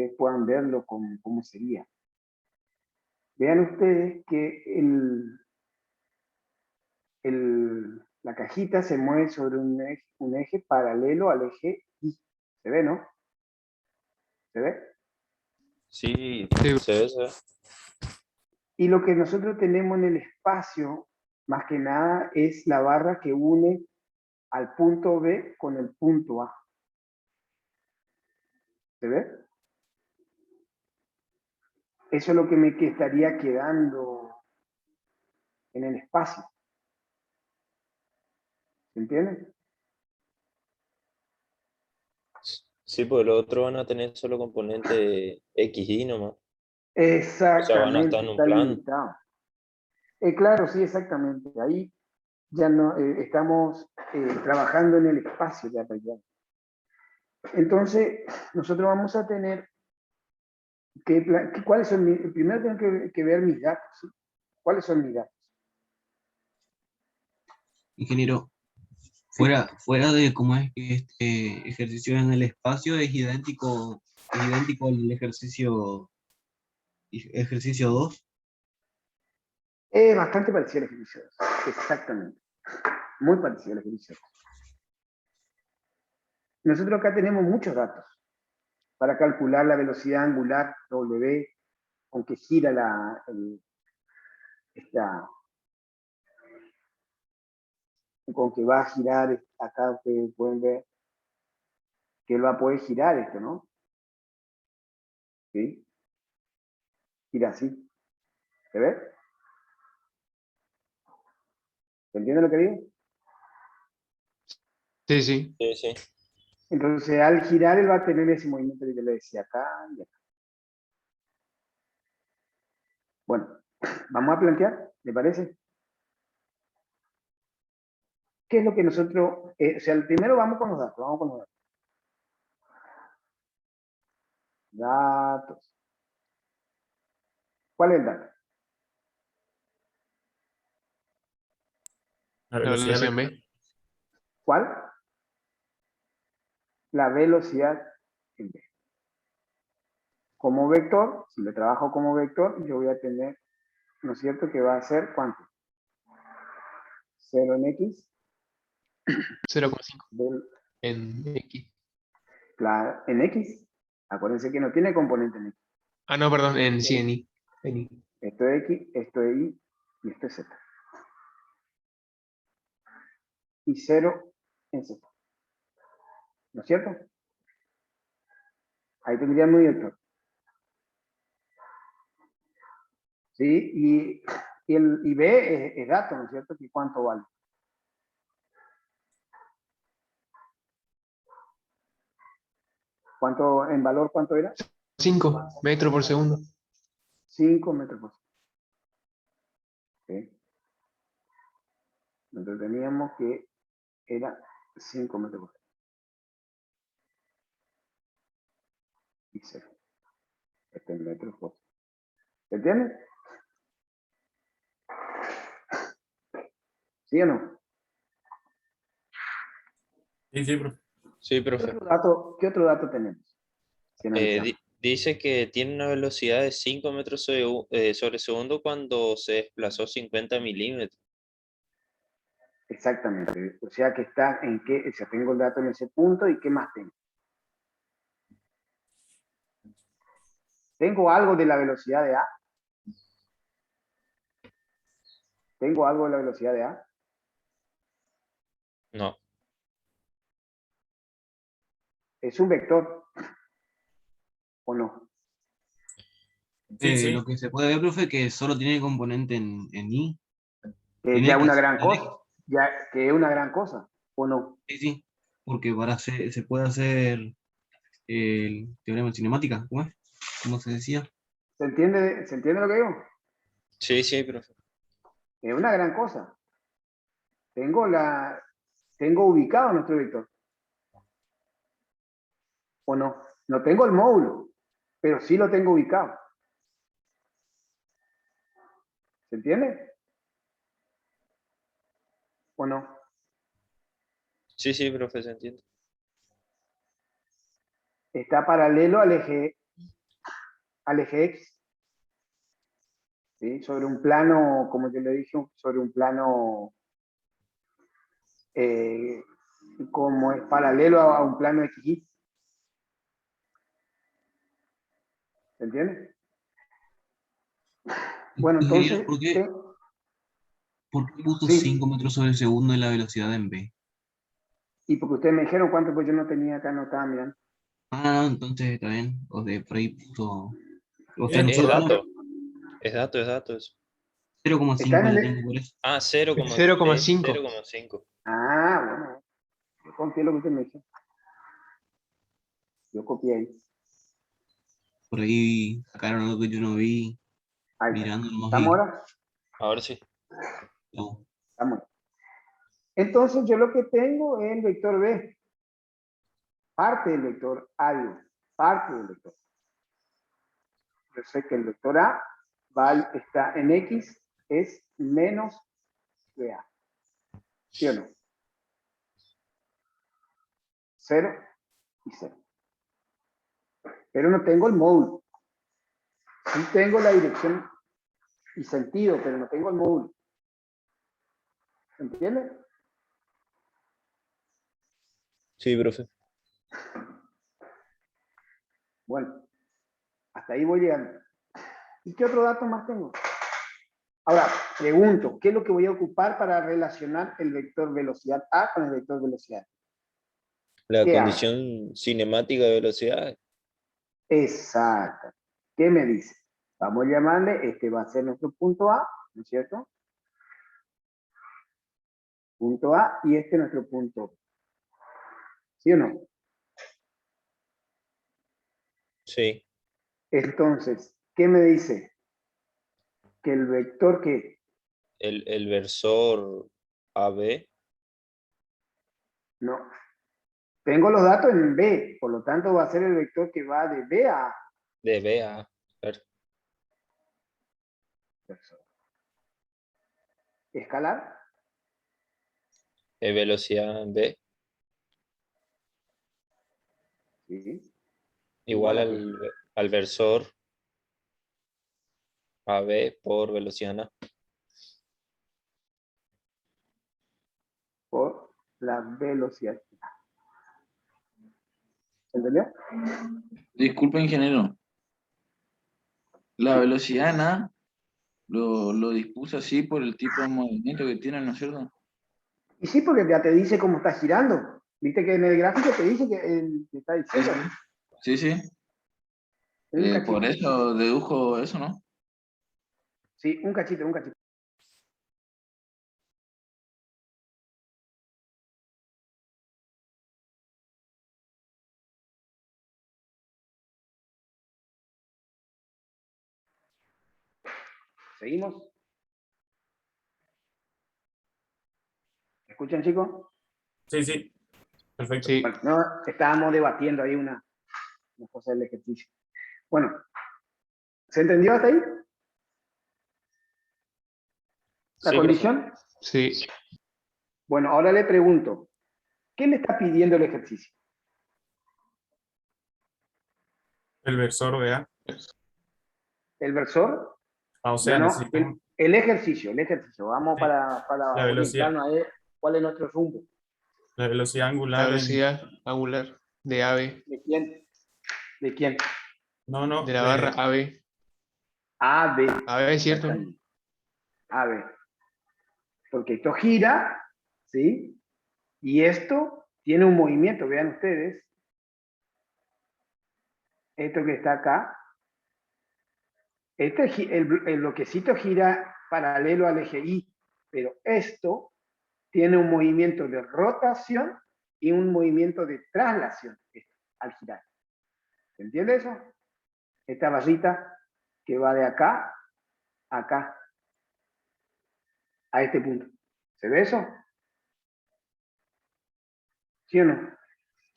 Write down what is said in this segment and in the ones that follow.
ustedes puedan verlo cómo sería. Vean ustedes que la cajita se mueve sobre un eje paralelo al eje Y. ¿Se ve, no? ¿Se ve? Sí, Sí. se ve, se ve. Y lo que nosotros tenemos en el espacio, más que nada, es la barra que une al punto B con el punto A. ¿Se ve? Eso es lo que estaría quedando en el espacio. ¿Se entiende? Sí, pues los otros van a tener solo componente X, Y nomás. O sea, van a estar Exactamente, en un está plano. limitado. Claro, sí, exactamente. Ahí ya no estamos trabajando en el espacio ya, pues, ya. Entonces, nosotros vamos a tener ¿cuáles son primero tengo que ver mis datos, ¿sí? ¿Cuáles son mis datos? Ingeniero, fuera de cómo es que este ejercicio en el espacio es idéntico al ejercicio 2. Es bastante parecido al ejercicio 2, exactamente. Muy parecido al ejercicio 2. Nosotros acá tenemos muchos datos para calcular la velocidad angular W, con que gira con que va a girar, acá ustedes pueden ver que él va a poder girar esto, ¿no? ¿Sí? Gira así. ¿Se ve? ¿Se entiende lo que digo? Sí, sí. Sí, sí. Entonces, al girar, él va a tener ese movimiento que yo le decía acá y acá. Bueno, vamos a plantear, ¿le parece? ¿Qué es lo que nosotros, o sea, primero vamos con los datos, vamos con los datos. Datos. ¿Cuál es el dato? La La velocidad velocidad B. ¿Cuál? La velocidad en B. Como vector, si lo trabajo como vector, yo voy a tener, ¿no es cierto?, que va a ser ¿cuánto? 0 en X. 0,5 Del, en X. en X. Acuérdense que no tiene componente en X. Ah, no, perdón, en sí, en Y. En Y. Esto es X, esto es Y y esto es Z. Y 0 en Z. ¿No es cierto? Ahí tendríamos mi vector. ¿Sí? Y B es dato, ¿no es cierto? ¿Y cuánto vale? ¿Cuánto, en valor, cuánto era? 5 metros por segundo. 5 metros por segundo. ¿Sí? Entonces teníamos que era 5 metros por segundo. Y 0. Este es metros por segundo. ¿Se entiende? ¿Sí o no? Sí, sí, profe. Sí, profe. ¿Qué otro dato tenemos? Si analizamos. Dice que tiene una velocidad de 5 metros sobre segundo cuando se desplazó 50 milímetros. Exactamente. O sea que está en qué, o sea, tengo el dato en ese punto y qué más tengo. ¿Tengo algo de la velocidad de A? ¿Tengo algo de la velocidad de A? No. ¿Es un vector o no? Sí, sí. Lo que se puede ver, profe, que solo tiene componente en Y, Que en ya es una X, gran en cosa. X. Ya que es una gran cosa, ¿o no? Sí, sí, porque se puede hacer el teorema de cinemática, ¿cómo es? ¿Cómo se decía? ¿Se entiende lo que digo? Sí, sí, profe. Es una gran cosa. Tengo ubicado nuestro vector, ¿o no? No tengo el módulo, pero sí lo tengo ubicado. ¿Se entiende? ¿O no? Sí, sí, profe, se entiende. Está paralelo al eje al eje X. ¿Sí? Sobre un plano, como yo le dije, sobre un plano como es paralelo a un plano XY. ¿Se entiende? Bueno, entonces... ¿Por qué puso sí. 5 metros sobre segundo en la velocidad en B? Y porque ustedes me dijeron cuánto, pues yo no tenía acá anotado, mirando. Ah, no, entonces está bien. O de por ahí puso... O sea, Es nosotros dato. Es dato eso. está 0,5 en yo el... tengo por eso. Ah, 0,5. 0,5. Ah, bueno. Yo copié lo que usted me dijo. Yo copié ahí. Por ahí sacaron algo que yo no vi. Ahí está. Mirando nomás ¿Estamos y... ahora? Ahora sí. No. Estamos. Entonces yo lo que tengo es el vector B. Parte del vector A. Parte del vector. Yo sé que el vector A está en X, es menos BA. ¿Sí o no? 0 y 0. Pero no tengo el módulo. Sí tengo la dirección y sentido, pero no tengo el módulo. ¿Se entiende? Sí, profe. Bueno, hasta ahí voy llegando. ¿Y qué otro dato más tengo? Ahora, pregunto, ¿qué es lo que voy a ocupar para relacionar el vector velocidad A con el vector velocidad? La ¿Qué hago? condición cinemática de velocidad. Exacto. ¿Qué me dice? Vamos a llamarle, este va a ser nuestro punto A, ¿no es cierto? Punto A y este nuestro punto B. ¿Sí o no? Sí. Entonces, ¿qué me dice? Que el vector que... El versor AB. No. Tengo los datos en B, por lo tanto va a ser el vector que va de B a A. De B a A. Claro. Escalar. Velocidad B. Sí. Igual Igual a al versor AB por velocidad A. por la velocidad. ¿Entendió? Disculpe, ingeniero. La velocidad en A lo dispuse así por el tipo de movimiento que tiene, ¿no es cierto? Y sí, porque ya te dice cómo está girando. Viste que en el gráfico te dice que está Sí, diciendo. sí. Sí. Un Por cachito. eso dedujo eso, ¿no? Sí, un cachito, un cachito. ¿Seguimos? ¿Me escuchan, chicos? Sí, sí, perfecto. Sí. Bueno, no, estábamos debatiendo ahí una cosa del ejercicio. Bueno, ¿se entendió hasta ahí? ¿La Sí, profe. condición? Sí. Bueno, ahora le pregunto, ¿qué le está pidiendo el ejercicio? El versor, vea. ¿El versor? Ah, o No, sea, no, necesitamos el ejercicio, el ejercicio. Vamos sí, para la velocidad, orientarnos a ver cuál es nuestro rumbo. la velocidad La angular en... velocidad angular de AB, ¿De quién? ¿De quién? No, no, de la barra AB. A, B. AB es cierto, ¿no? Exactamente. A, B. Porque esto gira, ¿sí? Y esto tiene un movimiento, vean ustedes. Esto que está acá. El bloquecito gira paralelo al eje Y, pero esto tiene un movimiento de rotación y un movimiento de traslación al girar. ¿Se entiende eso? Esta barrita que va de acá a acá, a este punto. ¿Se ve eso? ¿Sí o no?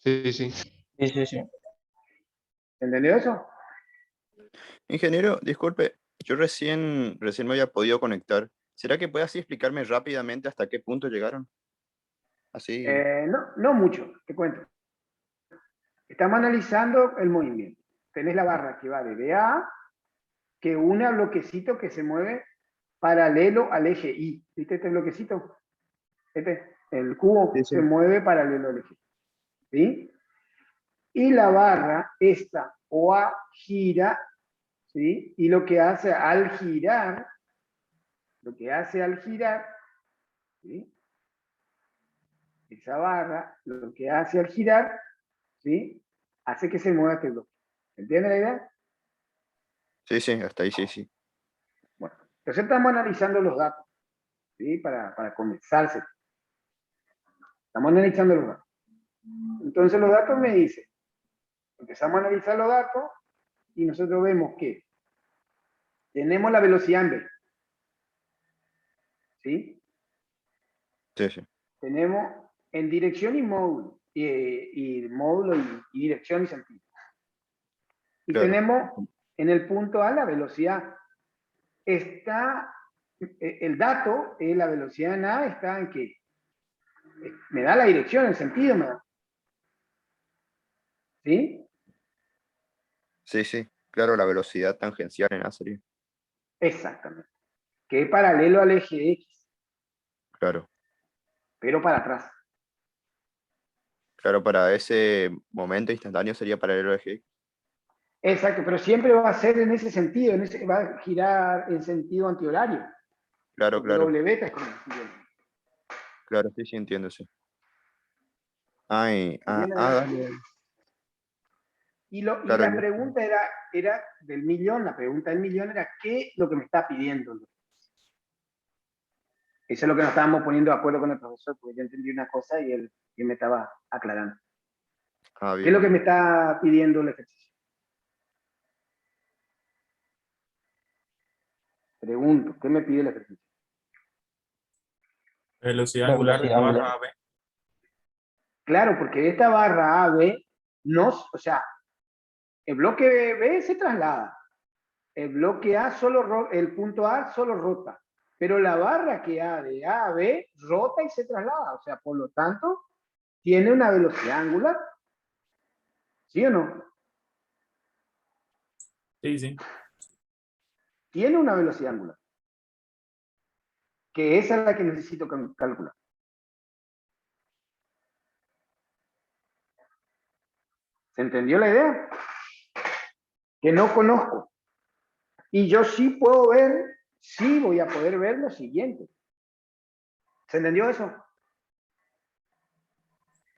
Sí, sí. Sí, sí, sí. ¿Entendió eso? Ingeniero, disculpe, yo recién me había podido conectar. ¿Será que puede así explicarme rápidamente hasta qué punto llegaron? Así. No mucho, te cuento. Estamos analizando el movimiento. Tenés la barra que va de B a A que une a bloquecito que se mueve paralelo al eje Y. ¿Viste este bloquecito? El cubo Sí, sí. se mueve paralelo al eje. ¿Sí? Y la barra, esta OA, gira, ¿sí? Y lo que hace al girar, ¿sí? Esa barra, lo que hace al girar, ¿sí? Hace que se mueva este bloque. ¿Entiende la idea? Sí, sí, hasta ahí sí, sí. Bueno, entonces estamos analizando los datos, ¿sí? Para comenzarse. Estamos analizando los datos. Entonces los datos me dicen, empezamos a analizar los datos y nosotros vemos que tenemos la velocidad en B. ¿Sí? Sí, sí. Tenemos en dirección y módulo, y módulo y dirección y sentido. Y Claro. tenemos en el punto A la velocidad. Está, el dato, la velocidad en A está en que me da la dirección, el sentido me da. ¿Sí? Sí, sí. Claro, la velocidad tangencial en A sería. Exactamente. Que es paralelo al eje X, Claro. pero para atrás. Claro, para ese momento instantáneo sería paralelo al eje X. Exacto, pero siempre va a ser en ese sentido, va a girar en sentido antihorario. Claro, Porque claro. doble beta es como Claro, sí, sí, entiendo, sí. Ay, ¿entiendes? dale. Y Claro, la pregunta era del millón, la pregunta del millón era ¿qué es lo que me está pidiendo? Eso es lo que nos estábamos poniendo de acuerdo con el profesor, porque yo entendí una cosa y él me estaba aclarando. ¿Qué es lo bien. que me está pidiendo el ejercicio? Pregunto, ¿qué me pide el ejercicio? Velocidad angular de la barra AB. Claro, porque esta barra AB, no, o sea, el bloque B se traslada. El bloque A el punto A solo rota. Pero la barra que A de A a B rota y se traslada. O sea, por lo tanto, tiene una velocidad angular. ¿Sí o no? Sí, sí. Tiene una velocidad angular. Que esa es la que necesito calcular. ¿Se entendió la idea? Que no conozco. Y yo sí puedo ver, sí voy a poder ver lo siguiente. ¿Se entendió eso?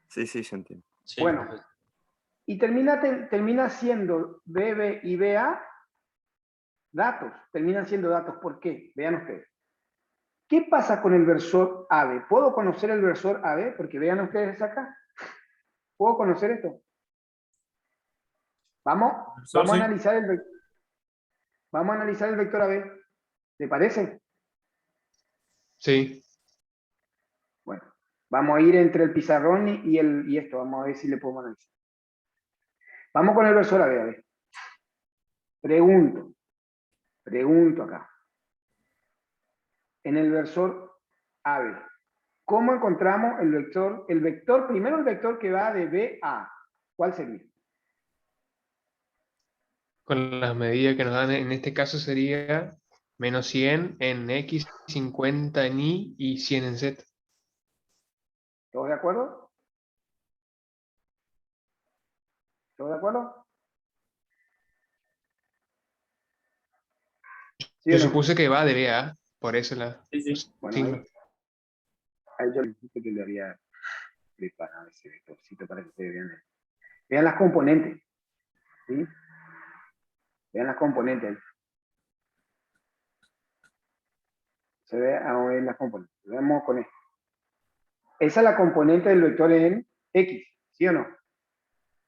Sí, sí, se entiende. Sí, Bueno, y termina siendo BB y BA datos, terminan siendo datos. ¿Por qué? Vean ustedes. ¿Qué pasa con el versor AB? ¿Puedo conocer el versor AB? Porque vean ustedes acá. ¿Puedo conocer esto? Vamos a analizar vamos a analizar el vector AB. ¿Te parece? Sí. Bueno, vamos a ir entre el pizarrón y esto. Vamos a ver si le podemos analizar. Vamos con el versor AB. A ver. Pregunto acá. En el versor AB, ¿cómo encontramos el vector? Primero el vector que va de B a A. ¿Cuál sería? Con las medidas que nos dan en este caso sería menos 100 en X, 50 en Y y 100 en Z. ¿Todos de acuerdo? ¿Todos de acuerdo? ¿Sí Yo o no? supuse que va de B a A, por eso la Sí, sí. Bueno, signo. ahí yo le dije que le había preparado ese vectorcito para que ustedes vean. Vean las componentes. ¿Sí? Vean las componentes ahí. Se ve ahora en las componentes. Veamos con esto. Esa es la componente del vector en X, ¿sí o no?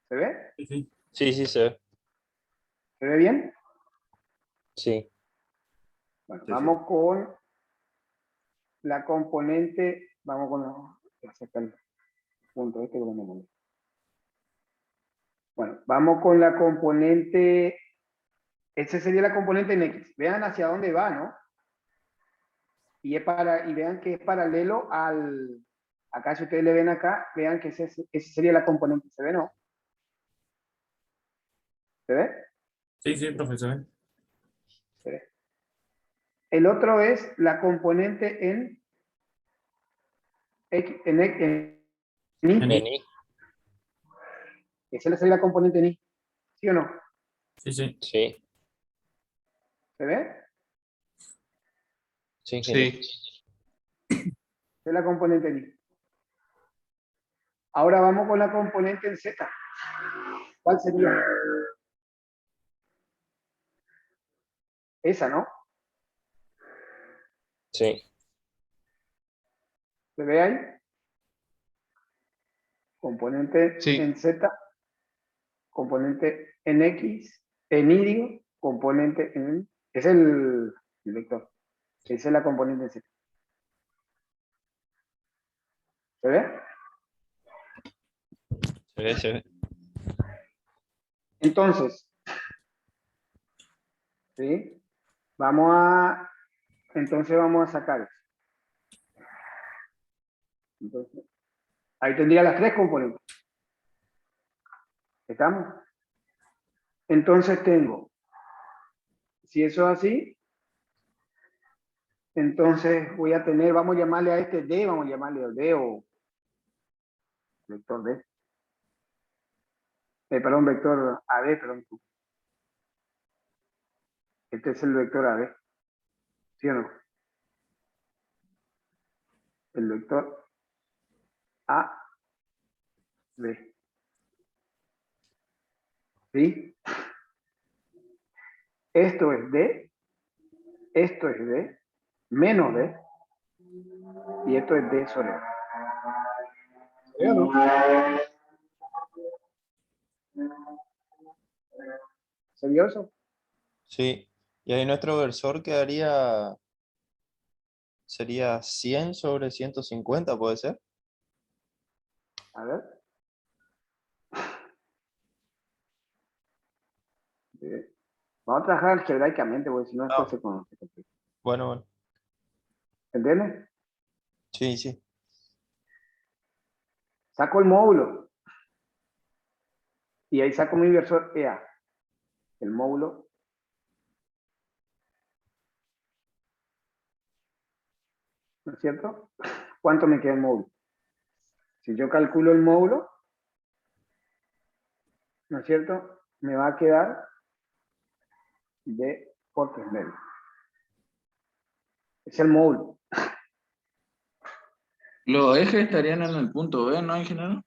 ¿Se ve? Sí, sí. sí, sí, se ve. ¿Se ve bien? Sí. Bueno, Sí, vamos con la componente, vamos con el punto este que vamos a poner. Bueno, vamos con la componente, esa sería la componente en X. Vean hacia dónde va, ¿no? Y vean que es paralelo acá si ustedes le ven acá, vean que esa sería la componente, ¿se ve, no? ¿Se ve? Sí, sí, profesor. El otro es la componente en X, en I. En I. Esa sería la componente en I. ¿Sí o no? Sí, sí. Sí, ¿Se ve? sí, ingeniero. Sí. Esa es la componente en I. Ahora vamos con la componente en Z. ¿Cuál sería? Esa, ¿no? Sí, ¿Se ve ahí? Componente Sí. en Z, componente en X, en Y, digo, componente en... Es el vector. Esa es la componente en Z. ¿Se ve? se ve, se ve. Entonces, ¿sí? Entonces vamos a sacar eso. Entonces, ahí tendría las tres componentes. ¿Estamos? Entonces tengo, si eso es así, entonces voy a tener, vamos a llamarle a este D, vamos a llamarle D o vector D. Perdón, vector AD, perdón. Este es el vector AD. ¿Sí o no? El vector AD. ¿Sí? Esto es D, esto es D, menos D, y esto es D sobre D. ¿Sí o no? ¿Se vio eso? Sí. Y ahí nuestro versor quedaría, sería 100 sobre 150, ¿puede ser? A ver. Vamos a trabajar algebraicamente, porque si no después Ah, se conoce. bueno, bueno. ¿Entiendes? Sí, sí. Saco el módulo. Y ahí saco mi versor EA. El módulo. ¿No es cierto? ¿Cuánto me queda el módulo? Si yo calculo el módulo, ¿no es cierto? Me va a quedar D por 3 medios. Es el módulo. Los ejes estarían en el punto B, ¿no, ingeniero?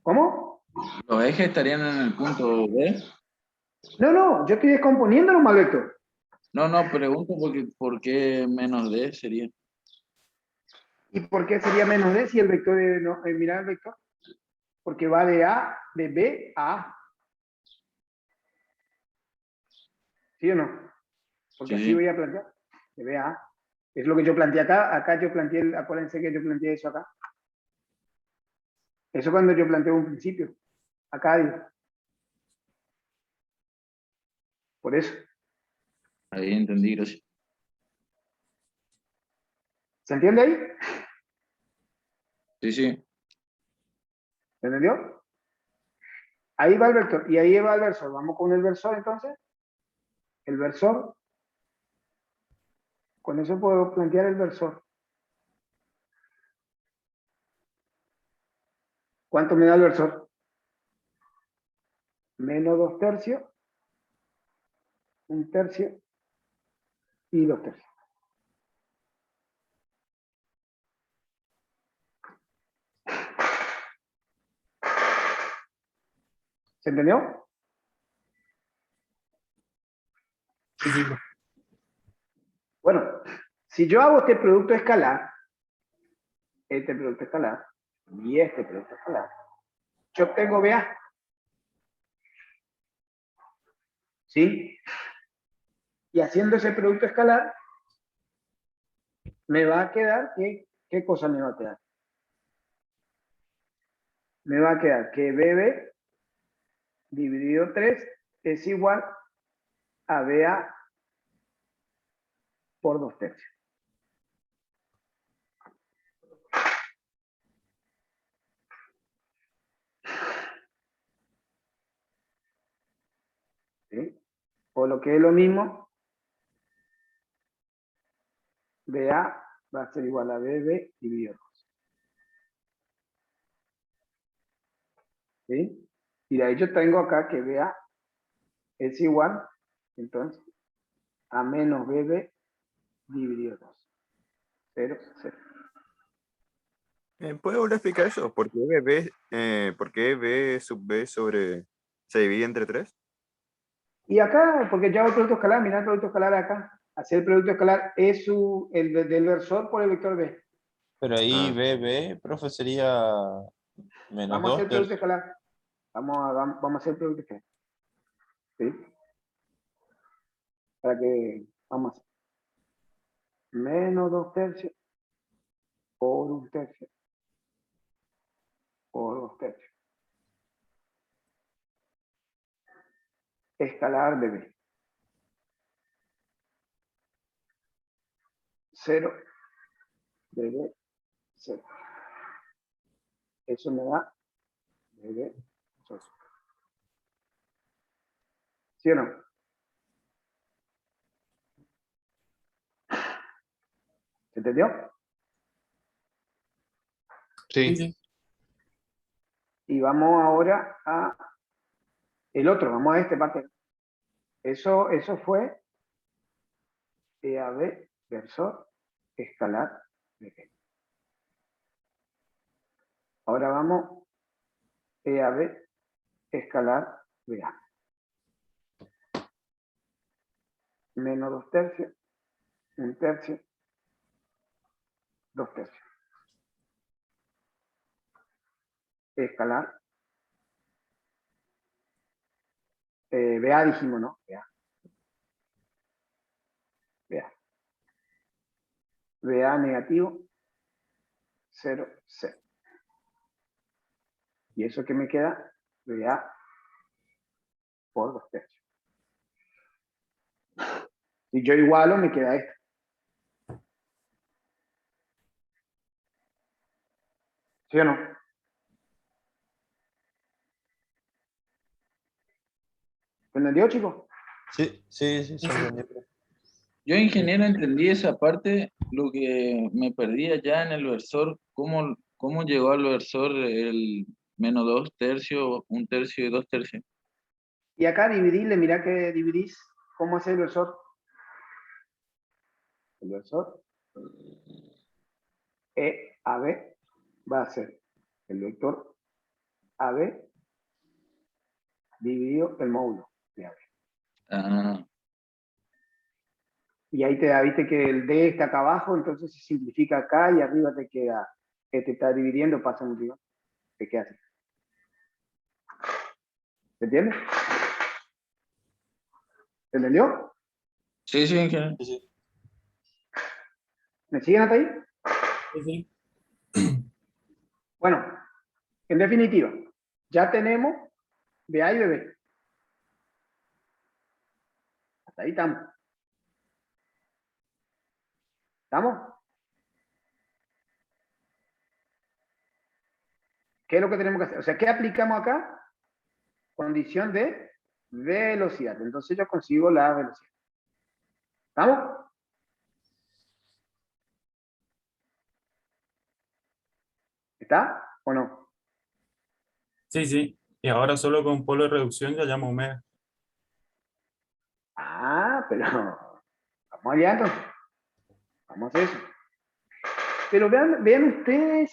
¿Cómo? Los ejes estarían en el punto B. No, yo estoy descomponiéndolo, Malvector. No, no, pregunto porque, por qué menos D sería. ¿Y por qué sería menos D si el vector de, no, mira el vector? Porque va de B a A. ¿Sí o no? Porque Sí, así sí. voy a plantear. De B a A. Es lo que yo planteé acá. Acá yo planteé, acuérdense que yo planteé eso acá. Eso cuando yo planteo un principio. Acá digo. Por eso. Ahí entendí, gracias. ¿Se entiende ahí? Sí, sí. ¿Se entendió? Ahí va el vector. Y ahí va el versor. Vamos con el versor entonces. El versor. Con eso puedo plantear el versor. ¿Cuánto me da el versor? Menos 2/3, 1/3 y 2/3. ¿Se entendió? Sí, sí. Bueno, si yo hago este producto escalar, y este producto escalar, yo obtengo BA. ¿Sí? Y haciendo ese producto escalar, me va a quedar, ¿qué cosa me va a quedar? Me va a quedar que BB dividido 3 es igual a BA por 2/3. ¿Sí? O lo que es lo mismo, BA va a ser igual a BB dividido 2. ¿Sí? Y de ahí yo tengo acá que BA es igual, entonces, a menos BB dividido 2. 0, 0. ¿Puede volver a explicar eso? ¿Por qué B sub B se divide entre 3? Y acá, porque yo hago el producto escalar, mirá el producto escalar acá. Hacer el producto escalar es del versor por el vector B. Pero ahí Ah. BB, profe, sería menos Vamos a hacer 2 el producto tercios. escalar. Vamos a hacer el producto escalar. ¿Sí? Para que, vamos a hacer. Menos 2 tercios por 1 tercio por 2 tercios. Escalar de B. 0 de B, 0. Eso me da de B, 0. ¿Sí o no? ¿Se entendió? Sí. Sí. Y vamos ahora a el otro, vamos a este parte. Eso fue EAB versor escalar de B. Ahora vamos EAB escalar BA. Menos 2 tercios, 1 tercio, 2 tercios. Escalar. BA dijimos, ¿no? BA. BA. BA negativo, 0, 0. Y eso que me queda, BA por 2 tercios. Si yo igualo, me queda esto. ¿Sí o no? ¿Se entendió, chicos? Sí, sí, sí, se entendió. Yo, ingeniero, entendí esa parte. Lo que me perdí allá en el versor, ¿cómo llegó al versor el menos 2 tercios, 1 tercio y 2 tercios? Y acá dividirle, mirá que dividís. ¿Cómo es el versor? El versor EAB va a ser el vector AB dividido el módulo de AB. Ah, Y ahí te da, viste que el D está acá abajo, entonces se simplifica acá y arriba te queda, que te está dividiendo, pasa un río, te queda así. ¿Se entiende? ¿Se entendió? sí, sí, ingeniero. Sí, sí. ¿Me siguen hasta ahí? Sí, sí. Bueno, en definitiva, ya tenemos BA y BB. Hasta ahí estamos. ¿Estamos? ¿Qué es lo que tenemos que hacer? O sea, ¿qué aplicamos acá? Condición de velocidad. Entonces yo consigo la velocidad. ¿Estamos? ¿Está o no? Sí, sí. Y ahora solo con polo de reducción ya llamo omega. Ah, pero vamos allá entonces. Vamos a hacer eso. Pero vean ustedes,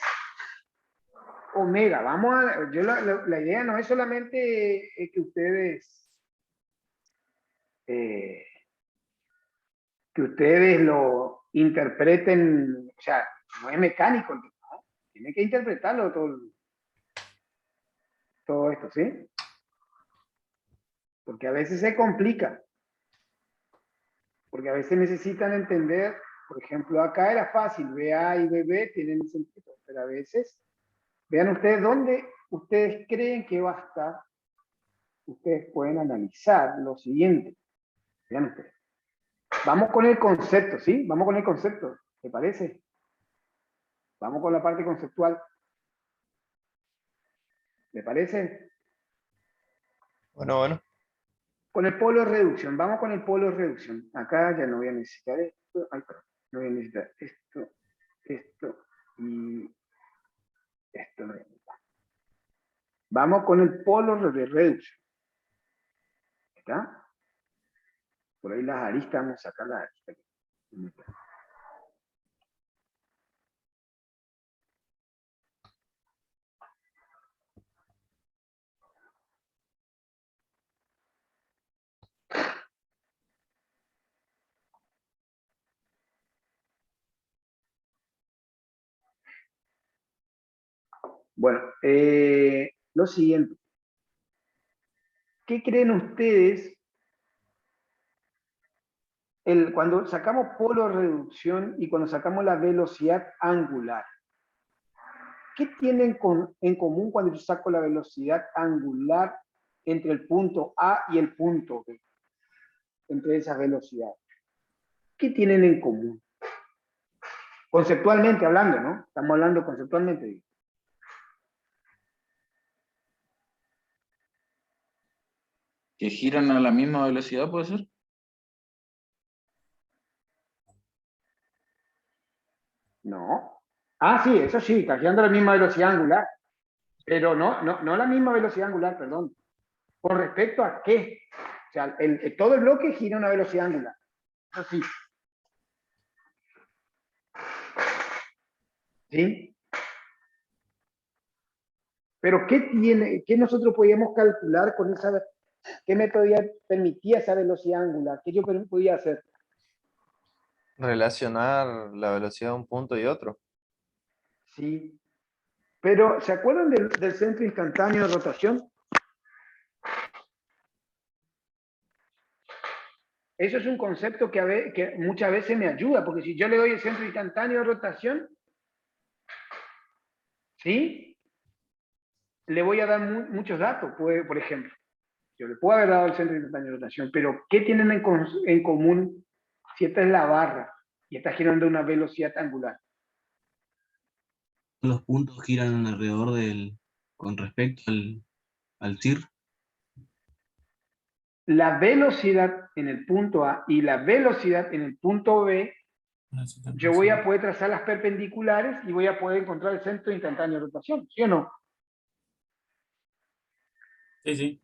omega, vamos a, yo la idea no es solamente que ustedes lo interpreten, o sea, no es mecánico, ¿no? Tiene que interpretarlo todo esto, ¿sí? Porque a veces se complica, porque a veces necesitan entender, por ejemplo, acá era fácil, BA y BB tienen sentido, pero a veces, vean ustedes dónde ustedes creen que va a estar, ustedes pueden analizar lo siguiente, vean ustedes. Vamos con el concepto, ¿sí? Vamos con el concepto, ¿te parece? Vamos con la parte conceptual. ¿Le parece? Bueno, bueno. Con el polo de reducción, vamos con el polo de reducción. Acá ya no voy a necesitar esto. Ay, perdón. No voy a necesitar esto, esto y esto. No voy a necesitar. Vamos con el polo de reducción. ¿Está? Por ahí las aristas, vamos a sacar las aristas. Bueno, lo siguiente. ¿Qué creen ustedes cuando sacamos polo de reducción y cuando sacamos la velocidad angular? ¿Qué tienen en común cuando yo saco la velocidad angular entre el punto A y el punto B? Entre esas velocidades. ¿Qué tienen en común? Conceptualmente hablando, ¿no? Estamos hablando conceptualmente. ¿Que giran a la misma velocidad, puede ser? No. Ah, sí, eso sí, está girando a la misma velocidad angular. Pero no la misma velocidad angular, perdón. ¿Con respecto a qué? O sea, todo el bloque gira a una velocidad angular. Eso sí. ¿Sí? Pero ¿qué nosotros podíamos calcular con esa, qué me permitía esa velocidad angular? ¿Qué yo podía hacer? Relacionar la velocidad de un punto y otro. Sí. Pero, ¿se acuerdan del centro instantáneo de rotación? Eso es un concepto que muchas veces me ayuda, porque si yo le doy el centro instantáneo de rotación, ¿sí? Le voy a dar muchos datos, por ejemplo. Yo le puedo haber dado el centro instantáneo de rotación, pero ¿qué tienen en común si esta es la barra y está girando a una velocidad angular? Los puntos giran alrededor con respecto al CIR. La velocidad en el punto A y la velocidad en el punto B, yo voy a poder trazar las perpendiculares y voy a poder encontrar el centro instantáneo de rotación, ¿sí o no? Sí, sí.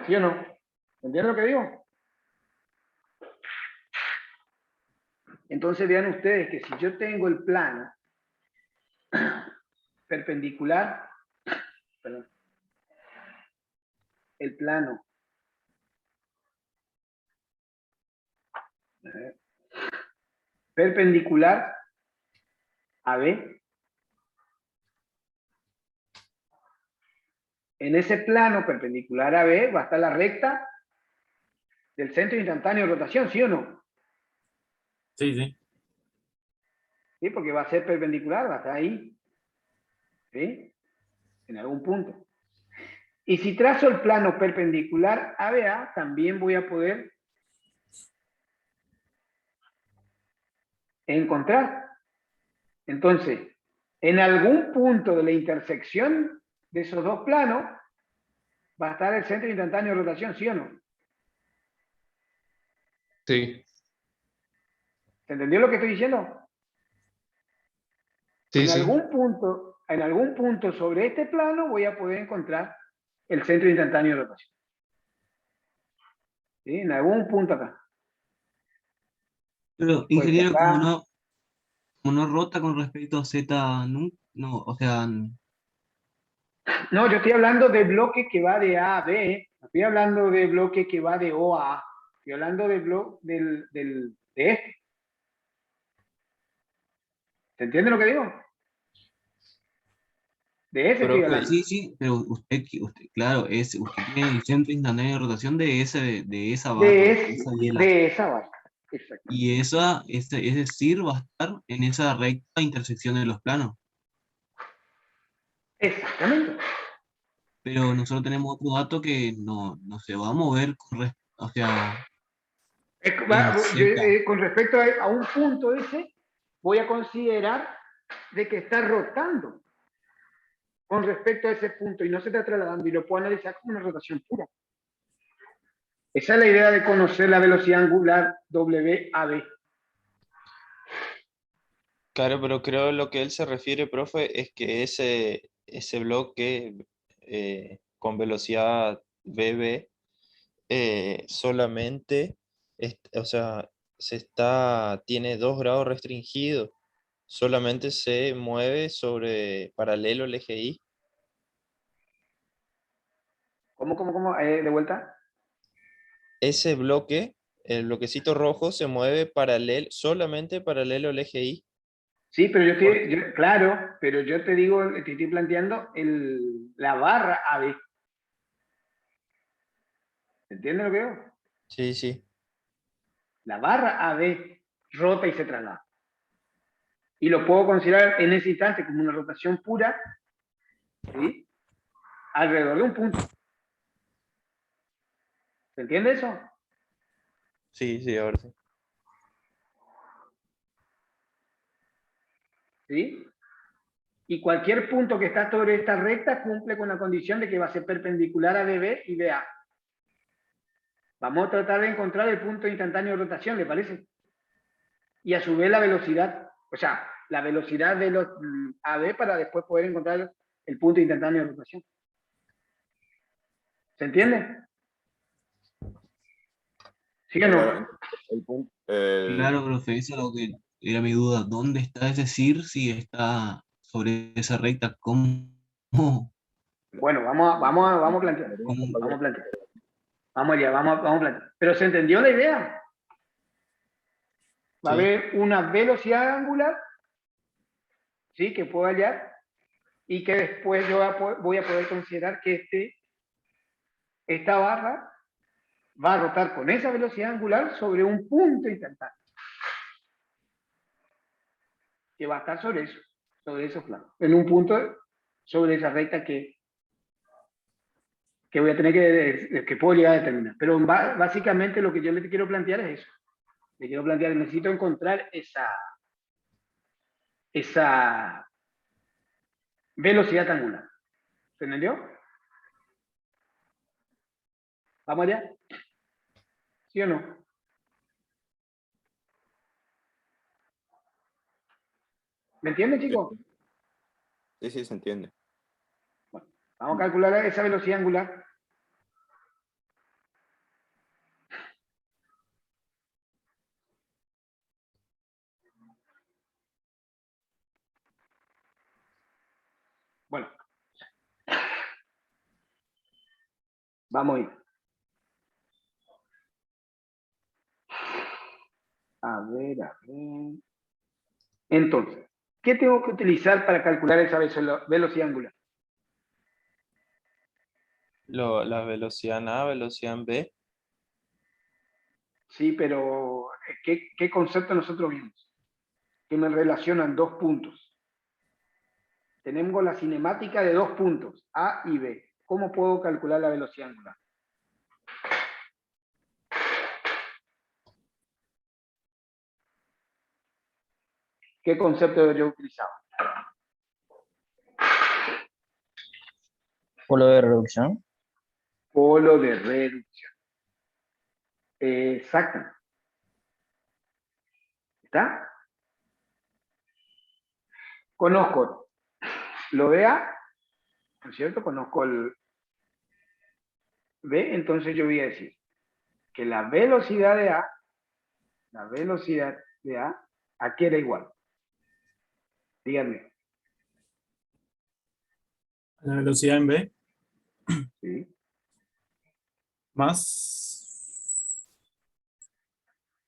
¿Sí o no? ¿Entienden lo que digo? Entonces vean ustedes que si yo tengo el plano perpendicular, perdón, el plano perpendicular a B, en ese plano perpendicular a B va a estar la recta del centro instantáneo de rotación, ¿sí o no? Sí, sí. ¿Sí? Porque va a ser perpendicular, va a estar ahí, ¿sí? En algún punto. Y si trazo el plano perpendicular a BA, también voy a poder encontrar. Entonces, en algún punto de la intersección de esos dos planos va a estar el centro instantáneo de rotación, ¿sí o no? Sí, ¿Se entendió lo que estoy diciendo? sí, En sí. algún punto sobre este plano voy a poder encontrar el centro instantáneo de rotación. ¿Sí? En algún punto acá. Pero, Puede ser ingeniero, acá. como no rota con respecto a Z, no, o sea, No, yo estoy hablando de bloque que va de A a B. No estoy hablando de bloque que va de O a A. Estoy hablando de bloque de este. ¿Se entiende lo que digo? De ese estoy Profe, hablando. sí, pero claro, usted tiene el centro instantáneo de rotación de esa barra, De, de esa biela. de esa barra. Exacto. Y ese CIR va a estar en esa recta intersección de los planos. Exactamente. Pero nosotros tenemos otro dato que no se va a mover o sea, en Z. Con respecto a un punto ese, voy a considerar de que está rotando con respecto a ese punto y no se está trasladando y lo puedo analizar como una rotación pura. Esa es la idea de conocer la velocidad angular WAB. Claro, pero creo lo que él se refiere, profe, es que ese bloque con velocidad BB solamente, o sea, tiene 2 grados restringidos, solamente se mueve sobre paralelo al eje Y. ¿Cómo? De vuelta. Ese bloque, el bloquecito rojo, se mueve solamente paralelo al eje Y. Sí, pero claro, pero yo te digo, te estoy planteando la barra AB. ¿Entiendes lo que digo? Sí, sí. La barra AB rota y se traslada. Y lo puedo considerar en ese instante como una rotación pura, ¿sí? Alrededor de un punto. ¿Se entiende eso? Sí, sí, ahora sí. ¿Sí? Y cualquier punto que está sobre esta recta cumple con la condición de que va a ser perpendicular a BB y BA. Vamos a tratar de encontrar el punto instantáneo de rotación, ¿le parece? Y a su vez la velocidad, o sea, la velocidad de los AB para después poder encontrar el punto instantáneo de rotación. ¿Se entiende? ¿Sí o Claro, no? Claro, profe, eso es lo que era mi duda. ¿Dónde está? Es decir, si está sobre esa recta, ¿cómo? Bueno, vamos a plantear. ¿Cómo? Vamos a plantear. Vamos allá, vamos a plantear. ¿Pero se entendió la idea? Va a Sí. haber una velocidad angular, ¿sí? Que puedo hallar y que después yo voy a poder considerar que esta barra va a rotar con esa velocidad angular sobre un punto instantáneo. Que va a estar sobre esos planos. En un punto sobre esa recta que voy a tener que puedo llegar a determinar. Pero básicamente lo que yo le quiero plantear es eso. Le quiero plantear, necesito encontrar esa velocidad angular. ¿Se entendió? ¿Vamos allá? ¿Sí o no? ¿Me entienden, chicos? Sí, sí, se entiende. Bueno, vamos a calcular esa velocidad angular. Bueno, vamos a ir. A ver, a ver. Entonces, ¿qué tengo que utilizar para calcular esa velocidad angular? La velocidad en A, velocidad en B. Sí, pero ¿qué concepto nosotros vimos? Que me relacionan dos puntos. Tenemos la cinemática de dos puntos, A y B. ¿Cómo puedo calcular la velocidad angular? ¿Qué concepto yo utilizaba? Polo de reducción. Polo de reducción. Exacto. ¿Está? Conozco lo de A, ¿no es cierto? Conozco el B, entonces yo voy a decir que la velocidad de A, ¿a qué era igual? Díganme. La velocidad en B ¿Sí? más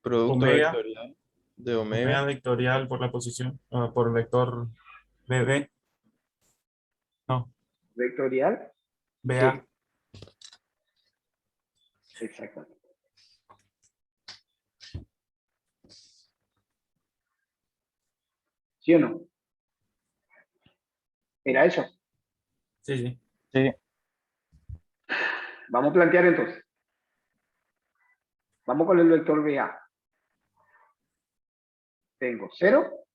Producto omega, vectorial de omega omega. vectorial por la posición, por el vector BB, no, Vectorial. BA. Exactamente. ¿Sí o no? ¿Era eso? Sí, sí. Sí. Vamos a plantear entonces. Vamos con el vector BA. Tengo 0,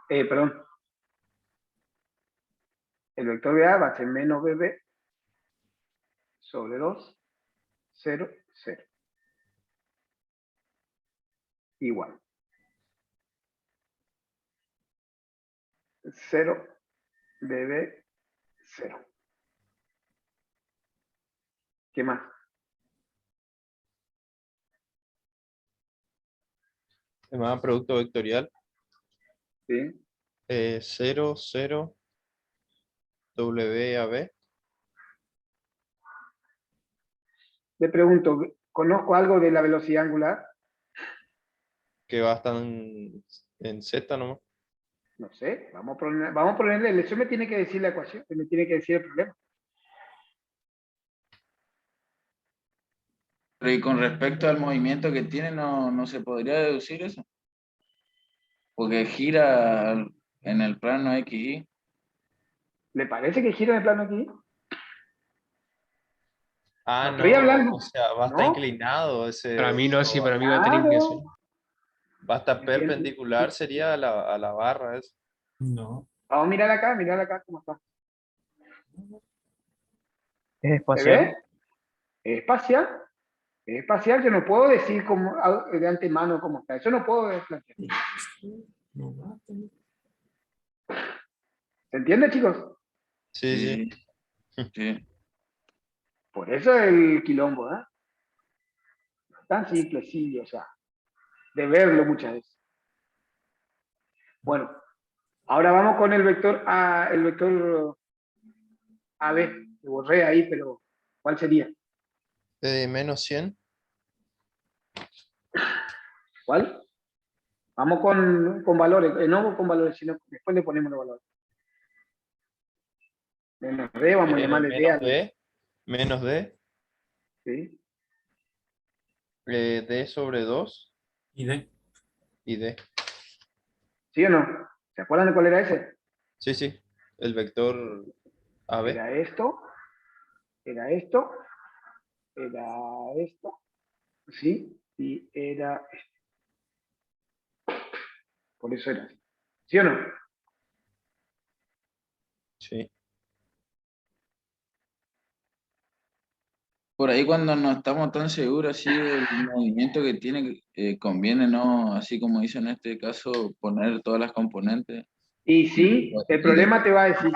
perdón. El vector BA va a ser menos BB sobre 2, 0, 0. Igual. 0, BB, 0. ¿Qué más? Se llama producto vectorial. ¿Sí? 0, 0, WAB. Le pregunto, ¿conozco algo de la velocidad angular? Que va a estar en Z nomás. No sé, vamos a ponerle, eso me tiene que decir la ecuación, me tiene que decir el problema. Pero y con respecto al movimiento que tiene, no se podría deducir eso. Porque gira en el plano XY. ¿Le parece que gira en el plano aquí? Ah, No estoy no, hablando. o sea, va a estar ¿No? inclinado ese. Para mí no, sí, para mí va a tener Claro. inclinación. Va a estar ¿Me entiendes? perpendicular, sería a la barra. No. Vamos a mirar acá cómo está. Es ¿Se espacial. ve? Es espacial. Es espacial, yo no puedo decir de antemano cómo está. Eso no puedo plantear. No va a tener. ¿Se entiende, chicos? Sí, sí. Sí, sí. Por eso el quilombo, ¿eh? Tan simple, sí, o sea, de verlo muchas veces. Bueno, ahora vamos con el vector AB. Lo borré ahí, pero ¿cuál sería? Menos 100. ¿Cuál? Vamos con valores, no con valores, sino después le ponemos los valores. Menos D, vamos a llamarle D Menos al D. Menos D. ¿sí? D sobre 2 Y D. y D. ¿Sí o no? ¿Se acuerdan de cuál era ese? Sí, sí. El vector AB. Era esto, era esto, era esto, ¿sí? Y era esto. Por eso era así. ¿Sí o no? Sí. Por ahí cuando no estamos tan seguros así del movimiento que tiene, conviene, ¿no? Así como hizo en este caso, poner todas las componentes Y y sí, el problema te va a decir,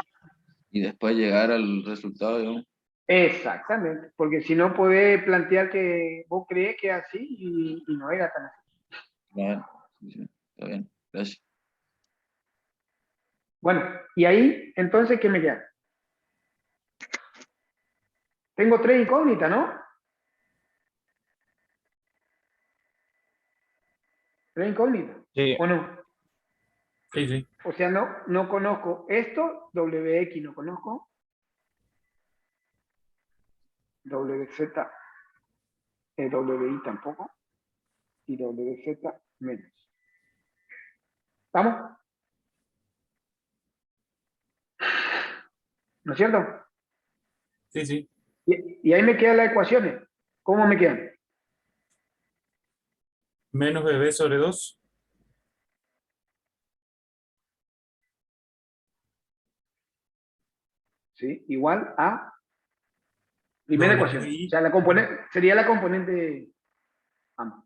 y después llegar al resultado, digamos. exactamente, porque si no podés plantear que vos crees que es así y no era tan así. Claro, sí, sí, está bien, gracias. Bueno, y ahí, entonces, ¿qué me queda? Tengo 3 incógnitas, ¿no? 3 incógnitas, Sí. ¿o no? Sí, sí. O sea, no conozco esto, WX no conozco, WZ, WI tampoco, y WZ menos. ¿Estamos? ¿No es cierto? Sí, sí. Y ahí me quedan las ecuaciones. ¿Cómo me quedan? Menos BB sobre 2. ¿Sí? Igual a primera ecuación. O WI. sea, la componente, sería la componente ambas.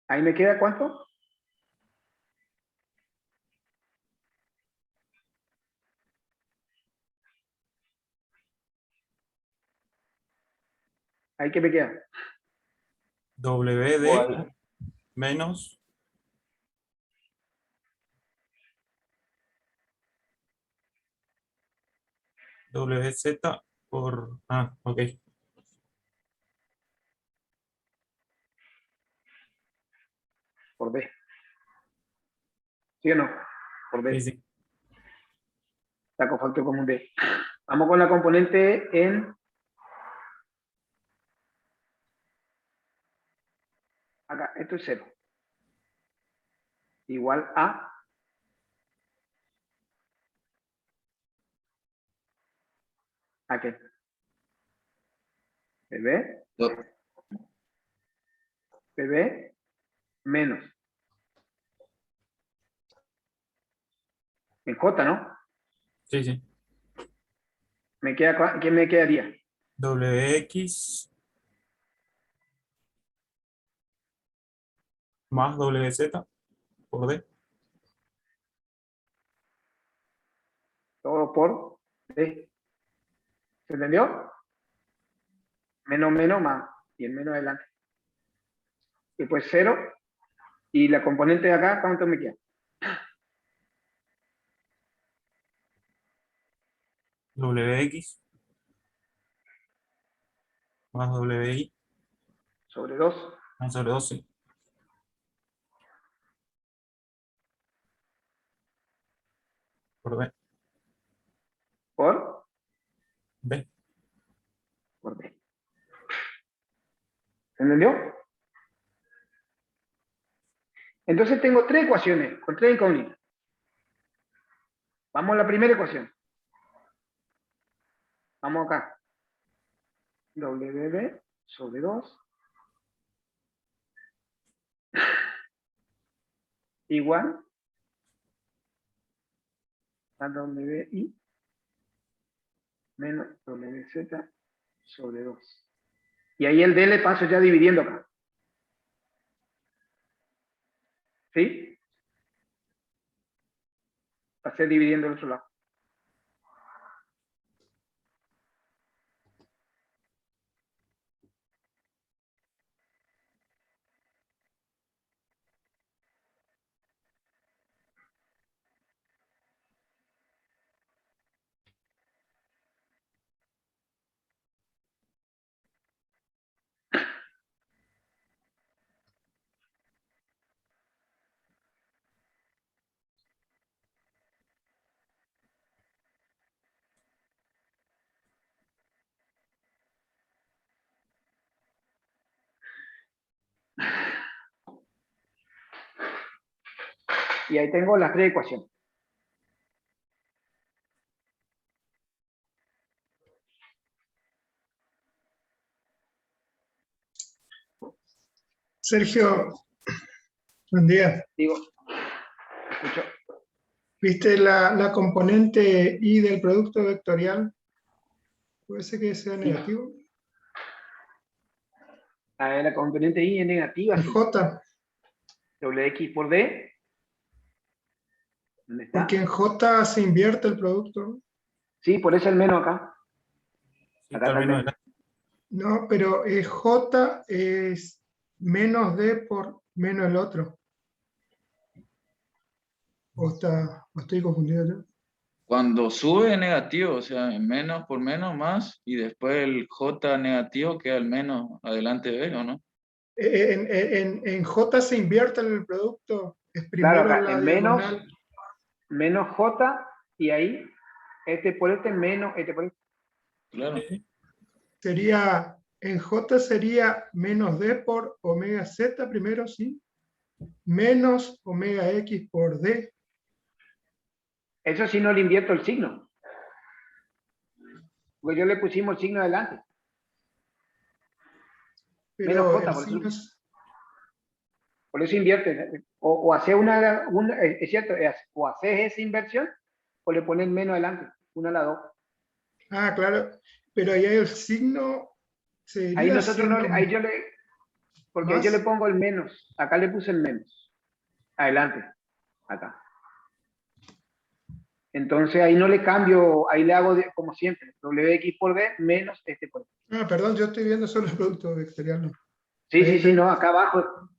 Ahí me queda ¿cuánto? Ahí que me queda. WD menos WZ por... Ah, ok. Por B. ¿Sí o no? Por B. Sí, sí. Saco factor común D. Vamos con la componente en... Acá, esto es 0. Igual a... ¿A qué? PB, Do- PB menos. En J, ¿no? Sí, sí. ¿Qué me quedaría? WX más WZ por D. todo por D. ¿Se entendió? Menos, menos, más. Y el menos adelante. Después 0. Y la componente de acá, ¿cuánto me queda? WX más WI Sobre 2. más sobre 12 por B. Por B. D. ¿Se entendió? Entonces tengo 3 ecuaciones con 3 incógnitas. Vamos a la primera ecuación. Vamos acá. WB sobre 2 igual a WI menos WZ sobre 2. Y ahí el D le paso ya dividiendo acá. ¿Sí? Pasé dividiendo el otro lado. Y ahí tengo las 3 ecuaciones. Sergio, buen día. Digo, escucho. ¿Viste la componente I del producto vectorial? ¿Puede ser que sea negativo? A ver, la componente I es negativa. El Sí. J, WX por D. ¿Dónde está? porque en J se invierte el producto. Sí, por eso el menos acá. Sí, Acá está está el menos menos. No, pero J es menos D por menos el otro. ¿O estoy confundido yo? Cuando sube es negativo, o sea, menos por menos más, y después el J negativo queda el menos adelante de B, ¿o no? En J se invierte el producto. Es Claro, primero acá la en menos, diagonal. menos J, y ahí, este por este menos, este por este. Claro. Sería, en J sería menos D por omega Z primero, ¿sí? Menos omega X por D. Eso sí no le invierto el signo. Porque yo le pusimos el signo adelante. Menos Pero J, el por eso, signo por eso invierte. O hace una, es cierto, o haces esa inversión, o le pones menos adelante. Una a la dos. Ah, claro. Pero ahí el signo Ahí sería nosotros no, siendo ahí yo le, porque ahí yo le más. pongo el menos. Acá le puse el menos. Adelante. Acá. Entonces ahí no le cambio, ahí le hago como siempre, WX por D menos este por D. Ah, perdón, yo estoy viendo solo el producto vectorial. No. Sí, Está sí, bien, sí, no, acá abajo,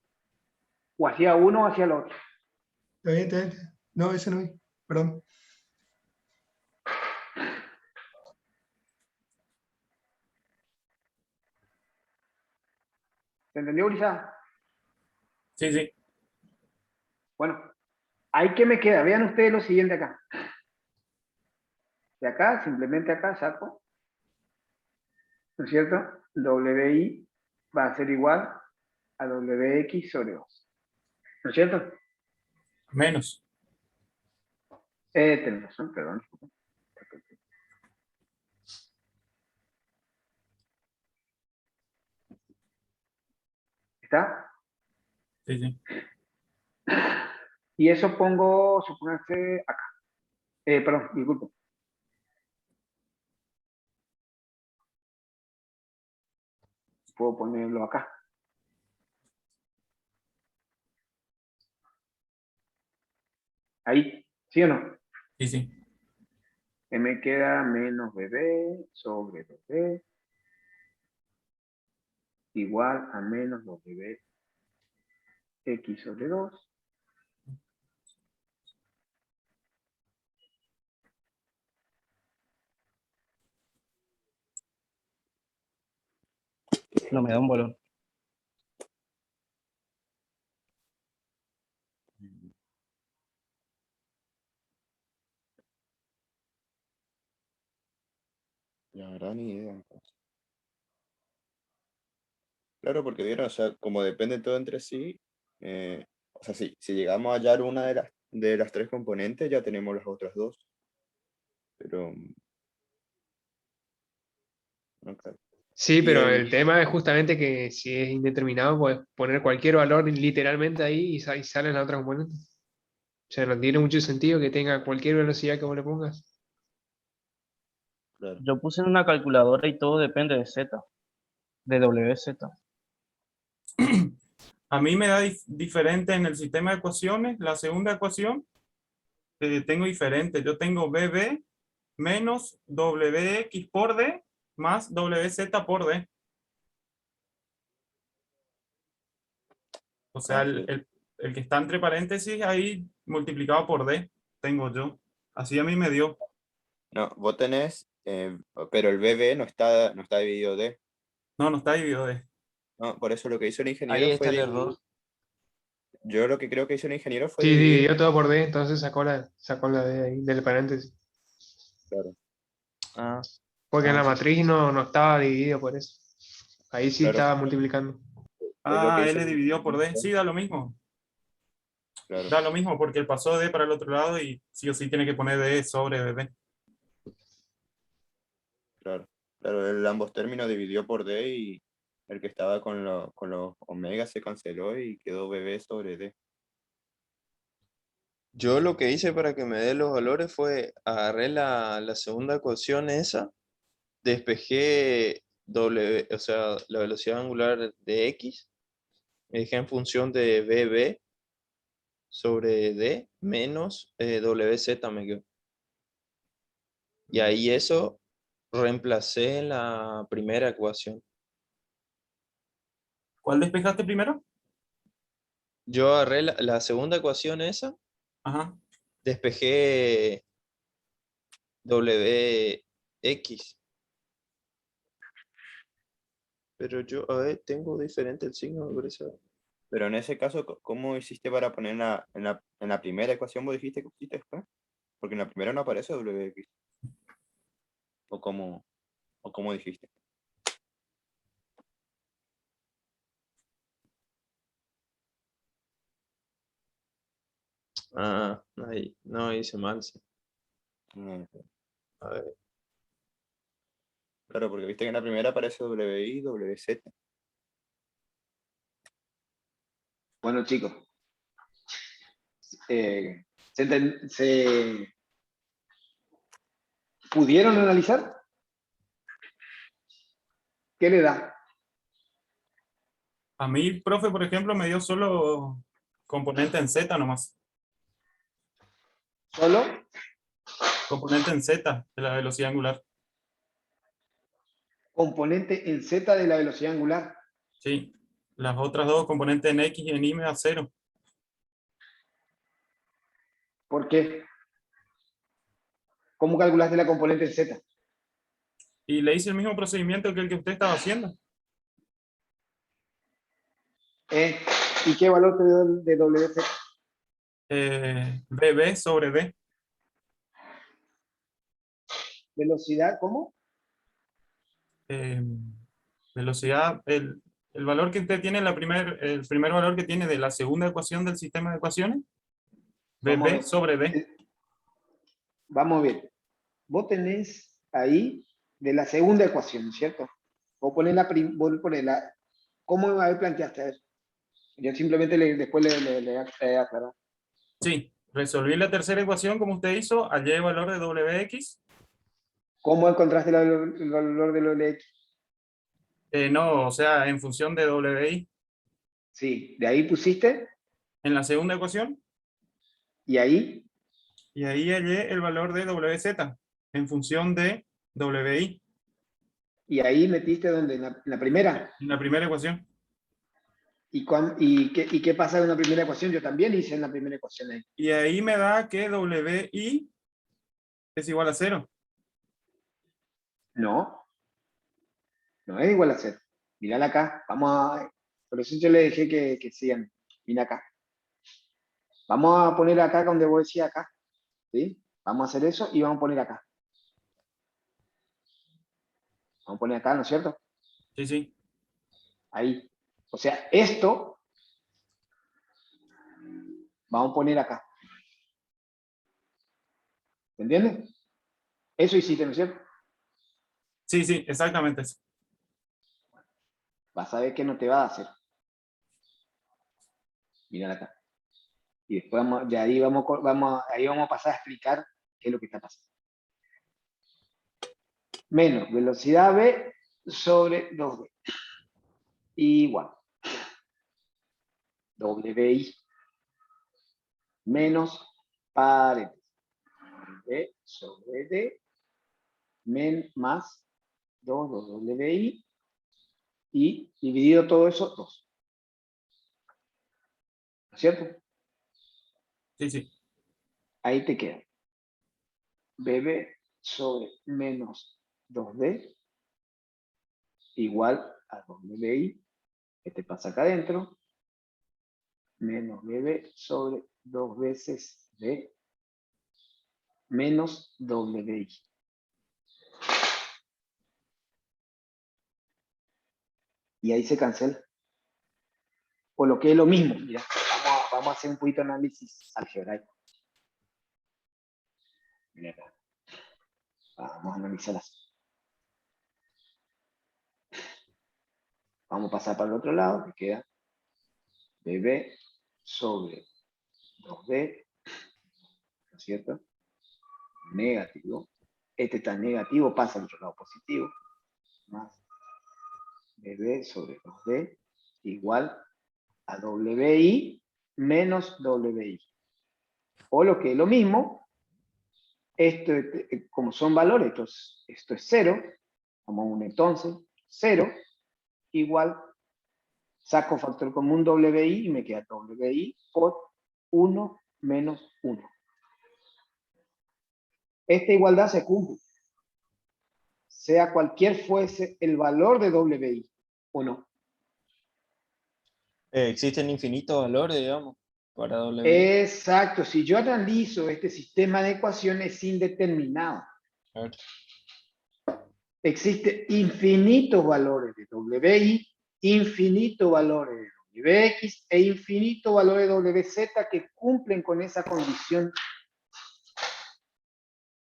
o hacia uno o hacia el otro. está bien, está bien. No, ese no vi. Perdón. ¿Se entendió, Uliza? Sí, sí. Bueno, ahí que me queda, vean ustedes lo siguiente acá. De acá, simplemente acá saco, ¿no es cierto? WI va a ser igual a WX sobre 2. ¿No es cierto? Menos. Tenemos razón, perdón. ¿Está? Sí, sí. Y eso pongo, supóngase, acá. Perdón, disculpe. Puedo ponerlo acá. Ahí, ¿sí o no? Sí, sí. Me queda menos BB sobre BB igual a menos WX sobre 2. No me da un bolón. La verdad, ni idea. Claro, porque vieron, o sea, como depende todo entre sí, o sea, si llegamos a hallar una de las tres componentes, ya tenemos las otras dos. Pero, no, claro. Sí, Y pero el, el tema es justamente que si es indeterminado, puedes poner cualquier valor literalmente ahí y salen las otras componentes. O sea, no tiene mucho sentido que tenga cualquier velocidad que vos le pongas. claro, Yo puse en una calculadora y todo depende de Z, de WZ. A mí me da diferente en el sistema de ecuaciones. La segunda ecuación tengo diferente. Yo tengo BB menos WX por D más WZ por D. O sea, el que está entre paréntesis ahí multiplicado por D tengo yo. Así a mí me dio. no, vos tenés, pero el BB no está dividido de. No, no está dividido D. No, por eso lo que hizo el ingeniero Ahí está fue el dividir. error. Yo lo que creo que hizo el ingeniero fue Sí, dividir. dividió todo por D, entonces sacó la D ahí del paréntesis. Claro, Ah, Porque en la sí. matriz no estaba dividido por eso. Ahí sí claro, estaba multiplicando. es lo que Ah, hizo él le el dividió por D. ingeniero. Sí, da lo mismo. Claro, Da lo mismo porque él pasó D para el otro lado y sí o sí tiene que poner D sobre BB. claro. Claro, él ambos términos dividió por D y el que estaba con los omega se canceló y quedó BB sobre D. Yo lo que hice para que me dé los valores fue agarré la segunda ecuación esa, despejé o sea, la velocidad angular de X, me dejé en función de BB sobre D menos WZ me quedó. Y ahí eso reemplacé en la primera ecuación. ¿Cuál despejaste primero? Yo agarré la segunda ecuación esa, Ajá. despejé WX. Pero yo, a ver, tengo diferente el signo, me parece. Pero en ese caso, ¿cómo hiciste para poner en la primera ecuación? ¿Vos dijiste que pusiste después? Porque en la primera no aparece WX. ¿O cómo dijiste? Ah, ahí, no, hice mal, sí. Mm, A ver, Claro, porque viste que en la primera aparece WI, WZ. Bueno, chicos, ¿se pudieron analizar? ¿Qué le da? A mí, profe, por ejemplo, me dio solo componente en Z nomás. ¿Solo? Componente en Z de la velocidad angular. Componente en Z de la velocidad angular. Sí. Las otras dos, componentes en X y en Y, me da 0. ¿Por qué? ¿Cómo calculaste la componente en Z? Y le hice el mismo procedimiento que el que usted estaba haciendo. ¿Y qué valor te dio de WZ? BB sobre D. ¿Velocidad? ¿Cómo? Velocidad, el valor que usted tiene, el primer valor que tiene de la segunda ecuación del sistema de ecuaciones, Vamos a BB ver. sobre D. Vamos a ver. Vos tenés ahí de la segunda ecuación, ¿cierto? Vos ponés la... ¿Cómo planteaste? A ver. Yo simplemente después le aclaro. Sí, resolví la tercera ecuación como usted hizo, hallé el valor de WX. ¿Cómo encontraste el valor de WX? No, o sea, en función de WI. Sí, de ahí pusiste, En la segunda ecuación, y ahí, y ahí hallé el valor de WZ. en función de WI Y ahí metiste donde, en la primera. en la primera ecuación. ¿Y qué pasa en una primera ecuación? Yo también hice en la primera ecuación ahí. Y ahí me da que WI es igual a 0. No, no es igual a 0. Mírala acá. Por eso yo le dejé que sigan. Mira acá. Vamos a poner acá donde vos decías acá. ¿Sí? Vamos a hacer eso y vamos a poner acá. Vamos a poner acá, ¿no es cierto? Sí, sí. Ahí. O sea, esto vamos a poner acá. ¿Se entiende? Eso hiciste, ¿no es cierto? Sí, sí, exactamente eso. Vas a ver que no te va a hacer. Mira acá. Y después de ahí ahí vamos a pasar a explicar qué es lo que está pasando. Menos velocidad v sobre 2v. Igual. WI. Menos paréntesis. V sobre d. Más 2WI. Y dividido todo eso, 2. ¿No es cierto? Sí, sí. Ahí te queda. BB sobre menos 2D igual a 2WI, que te pasa acá adentro, menos BB sobre 2 veces D menos WI. Y ahí se cancela. O lo que es lo mismo, mira, vamos a hacer un poquito de análisis algebraico. Mira acá. Vamos a analizar así. Vamos a pasar para el otro lado, que queda BB sobre 2D, ¿no es cierto? Negativo. Este está negativo, pasa al otro lado positivo. Más BB sobre 2D igual a WI menos WI. O lo que es lo mismo, esto, como son valores, esto es 0, vamos a un entonces, 0 igual, saco factor común WI y me queda WI por 1 menos 1. Esta igualdad se cumple, sea cualquier fuese el valor de WI, ¿o no? Existen infinitos valores, digamos, para W. Exacto, si yo analizo este sistema de ecuaciones indeterminado, A ver. existen infinitos valores de WI, infinitos valores de WX e infinitos valores de WZ que cumplen con esa condición.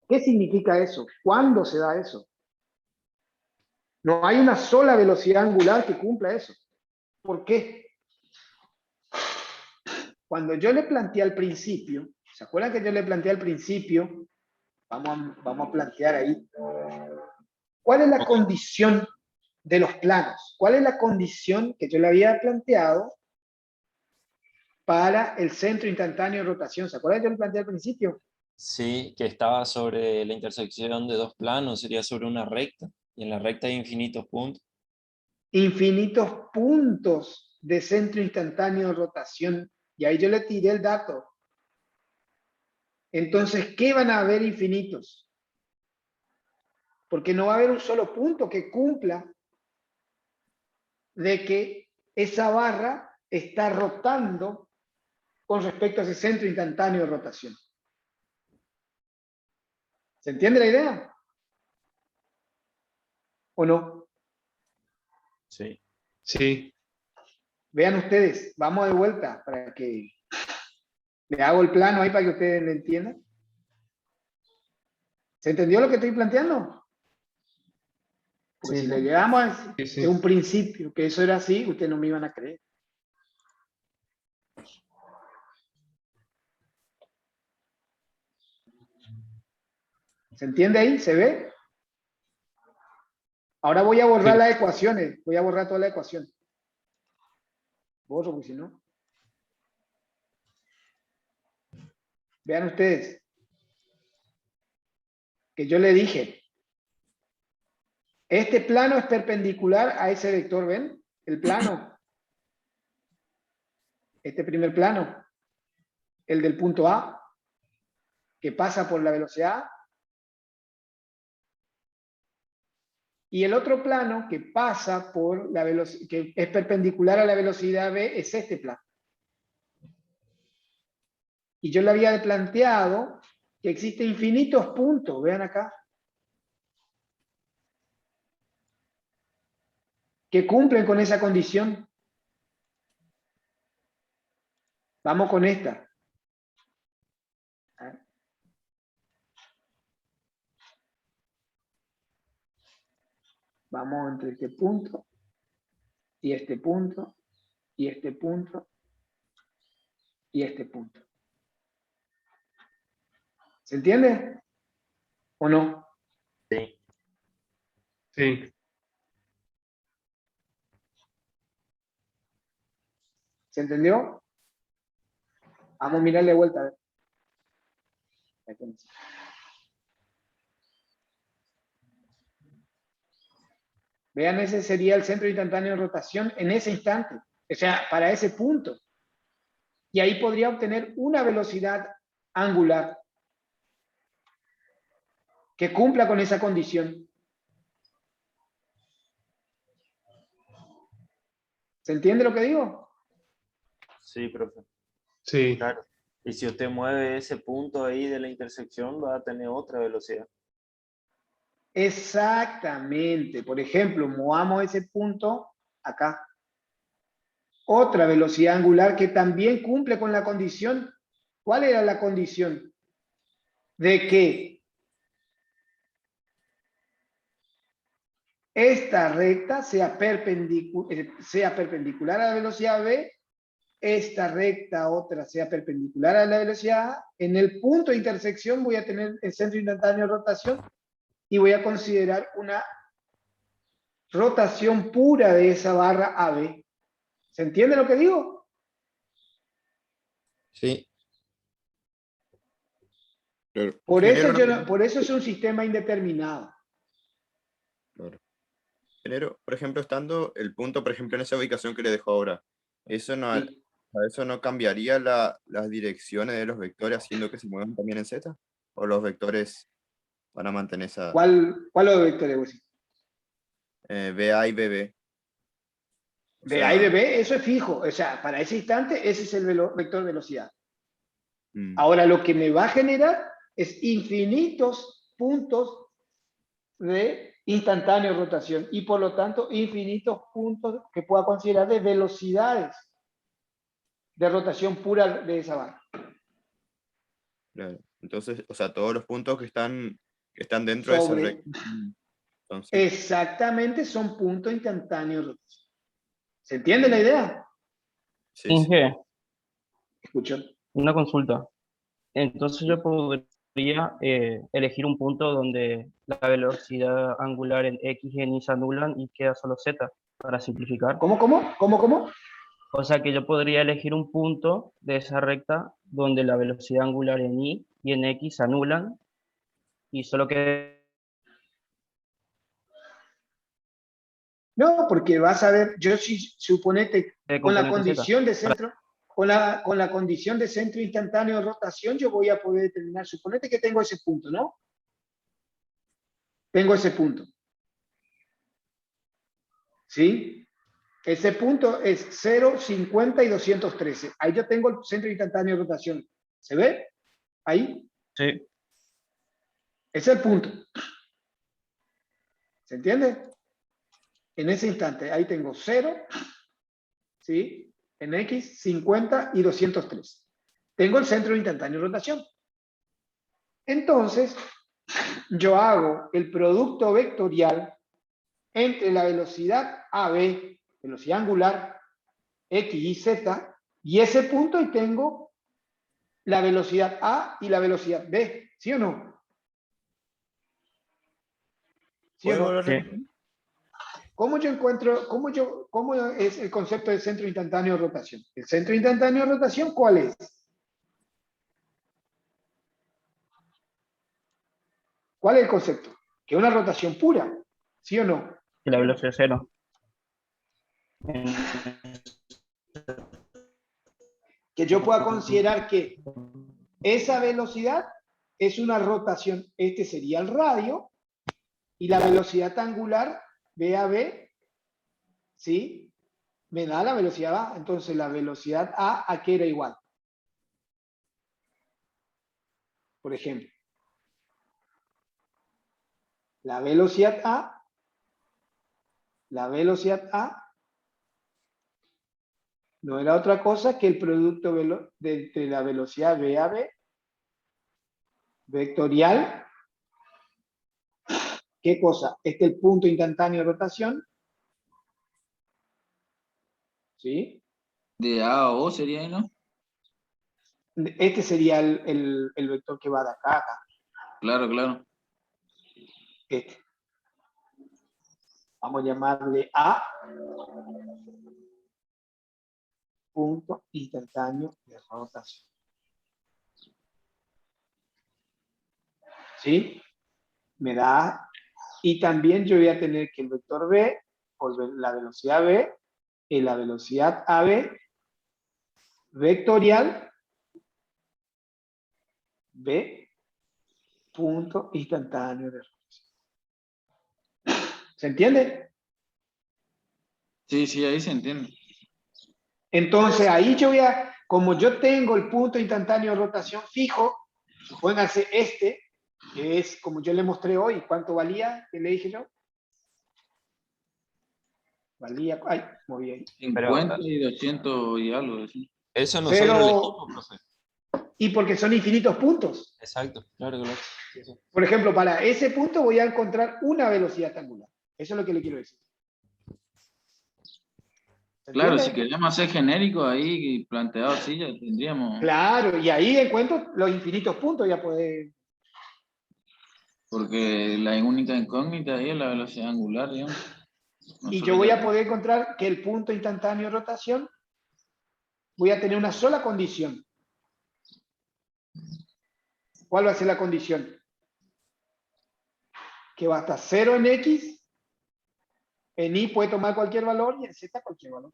¿Qué significa eso? ¿Cuándo se da eso? No hay una sola velocidad angular que cumpla eso. ¿Por qué? Cuando yo le planteé al principio, ¿se acuerdan que yo le planteé al principio? Vamos a plantear ahí. ¿Cuál es la condición de los planos? ¿Cuál es la condición que yo le había planteado para el centro instantáneo de rotación? ¿Se acuerdan que yo le planteé al principio? Sí, que estaba sobre la intersección de dos planos, sería sobre una recta, y en la recta hay infinitos puntos. Infinitos puntos de centro instantáneo de rotación. Y ahí yo le tiré el dato. Entonces, ¿qué van a haber infinitos? Porque no va a haber un solo punto que cumpla de que esa barra está rotando con respecto a ese centro instantáneo de rotación. ¿Se entiende la idea? ¿O no? Sí. Sí. Vean ustedes, vamos de vuelta para que le hago el plano ahí para que ustedes lo entiendan. ¿Se entendió lo que estoy planteando? Porque Sí, si le llegamos a sí, sí. de un principio que eso era así, ustedes no me iban a creer. ¿Se entiende ahí? ¿Se ve? Ahora voy a borrar Sí. las ecuaciones. Voy a borrar toda la ecuación. Borro, porque si no. Vean ustedes. que yo le dije, este plano es perpendicular a ese vector, ¿ven? El plano. Este primer plano, el del punto A, que pasa por la velocidad A. Y el otro plano que pasa por la velocidad, que es perpendicular a la velocidad v, es este plano. Y yo le había planteado que existen infinitos puntos, vean acá, que cumplen con esa condición. Vamos con esta. Vamos entre este punto y este punto y este punto y este punto. ¿Se entiende? ¿O no? Sí. Sí. ¿Se entendió? Vamos a mirarle de vuelta. A ver. Vean, ese sería el centro instantáneo de rotación en ese instante. O sea, para ese punto. Y ahí podría obtener una velocidad angular que cumpla con esa condición. ¿Se entiende lo que digo? Sí, profe. Sí. Claro. Y si usted mueve ese punto ahí de la intersección, va a tener otra velocidad. Exactamente. Por ejemplo, movamos ese punto acá. Otra velocidad angular que también cumple con la condición. ¿Cuál era la condición? De que esta recta sea perpendicular a la velocidad v, esta recta otra sea perpendicular a la velocidad a. En el punto de intersección voy a tener el centro instantáneo de rotación y voy a considerar una rotación pura de esa barra AB. ¿Se entiende lo que digo? Sí. Claro. Por Ingeniero, por eso es un sistema indeterminado. claro. Ingeniero, por ejemplo, estando el punto, por ejemplo, en esa ubicación que le dejo ahora, ¿eso no, Sí. eso no cambiaría las direcciones de los vectores haciendo que se muevan también en Z? ¿O los vectores van a mantener esa ¿Cuál otro vector de Gaussian? BA y BB? O De A y de sea, B, eso es fijo. O sea, para ese instante, ese es el vector velocidad. mm, Ahora, lo que me va a generar es infinitos puntos de instantánea rotación y por lo tanto infinitos puntos que pueda considerar de velocidades de rotación pura de esa barra. claro. Entonces, o sea, todos los puntos que están dentro de esa Sobre, recta. Entonces, exactamente, son puntos instantáneos de rotación. ¿Se entiende la idea? sí, sí. Inge, Escucho. una consulta. Entonces yo podría elegir un punto donde la velocidad angular en X y en Y se anulan y queda solo Z, para simplificar. ¿Cómo? O sea que yo podría elegir un punto de esa recta donde la velocidad angular en Y y en X se anulan y solo queda... No, porque vas a ver, yo si suponete con la componente Z. condición de centro, con la condición de centro instantáneo de rotación, yo voy a poder determinar, suponete que tengo ese punto, ¿no? Tengo ese punto. ¿Sí? Ese punto es 0, 50 y 213. Ahí yo tengo el centro instantáneo de rotación. ¿Se ve? Ahí. Sí. Ese es el punto. ¿Se entiende? En ese instante, ahí tengo 0, ¿sí? En X, 50 y 203. Tengo el centro instantáneo de rotación. Entonces, yo hago el producto vectorial entre la velocidad AB, velocidad angular, X y Z, y ese punto y tengo la velocidad A y la velocidad B, ¿sí o no? ¿Sí o ¿Puedo volver a no? Sí. repetir? ¿Cómo es el concepto del centro instantáneo de rotación? ¿El centro instantáneo de rotación cuál es? ¿Cuál es el concepto? Que es una rotación pura, ¿sí o no? Y la velocidad es cero. Que yo pueda considerar que esa velocidad es una rotación, este sería el radio, y la velocidad angular, B a B, ¿sí? Me da la velocidad A. Entonces la velocidad ¿a qué era igual? Por ejemplo, la velocidad A no era otra cosa que el producto de la velocidad B a B vectorial. ¿Qué cosa? Este es el punto instantáneo de rotación. ¿Sí? De A a O sería ahí, ¿no? Este sería el vector que va de acá a acá. Claro, claro. Este. Vamos a llamarle A. Punto instantáneo de rotación. ¿Sí? Me da. Y también yo voy a tener que el vector B, por la velocidad B, y la velocidad AB, vectorial, B, punto instantáneo de rotación. ¿Se entiende? Sí, sí, ahí se entiende. Entonces ahí yo voy a, como yo tengo el punto instantáneo de rotación fijo, pónganse este, que es como yo le mostré hoy, ¿cuánto valía? ¿Qué le dije yo? Valía, ay, muy bien. 50 y 200 y algo, así. Eso nosotros Pero, elegimos, profe. y porque son infinitos puntos. Exacto, claro, claro. Sí, sí. Por ejemplo, para ese punto voy a encontrar una velocidad angular. Eso es lo que le quiero decir. ¿Se Claro, entiende? si queremos hacer genérico ahí planteado así, ya tendríamos. Claro, y ahí encuentro los infinitos puntos, ya puede. Porque la única incógnita ahí es la velocidad angular, digamos. Y Nosotros yo voy ya- a poder encontrar que el punto instantáneo de rotación voy a tener una sola condición. ¿Cuál va a ser la condición? Que va hasta 0 en X, en Y puede tomar cualquier valor y en Z cualquier valor.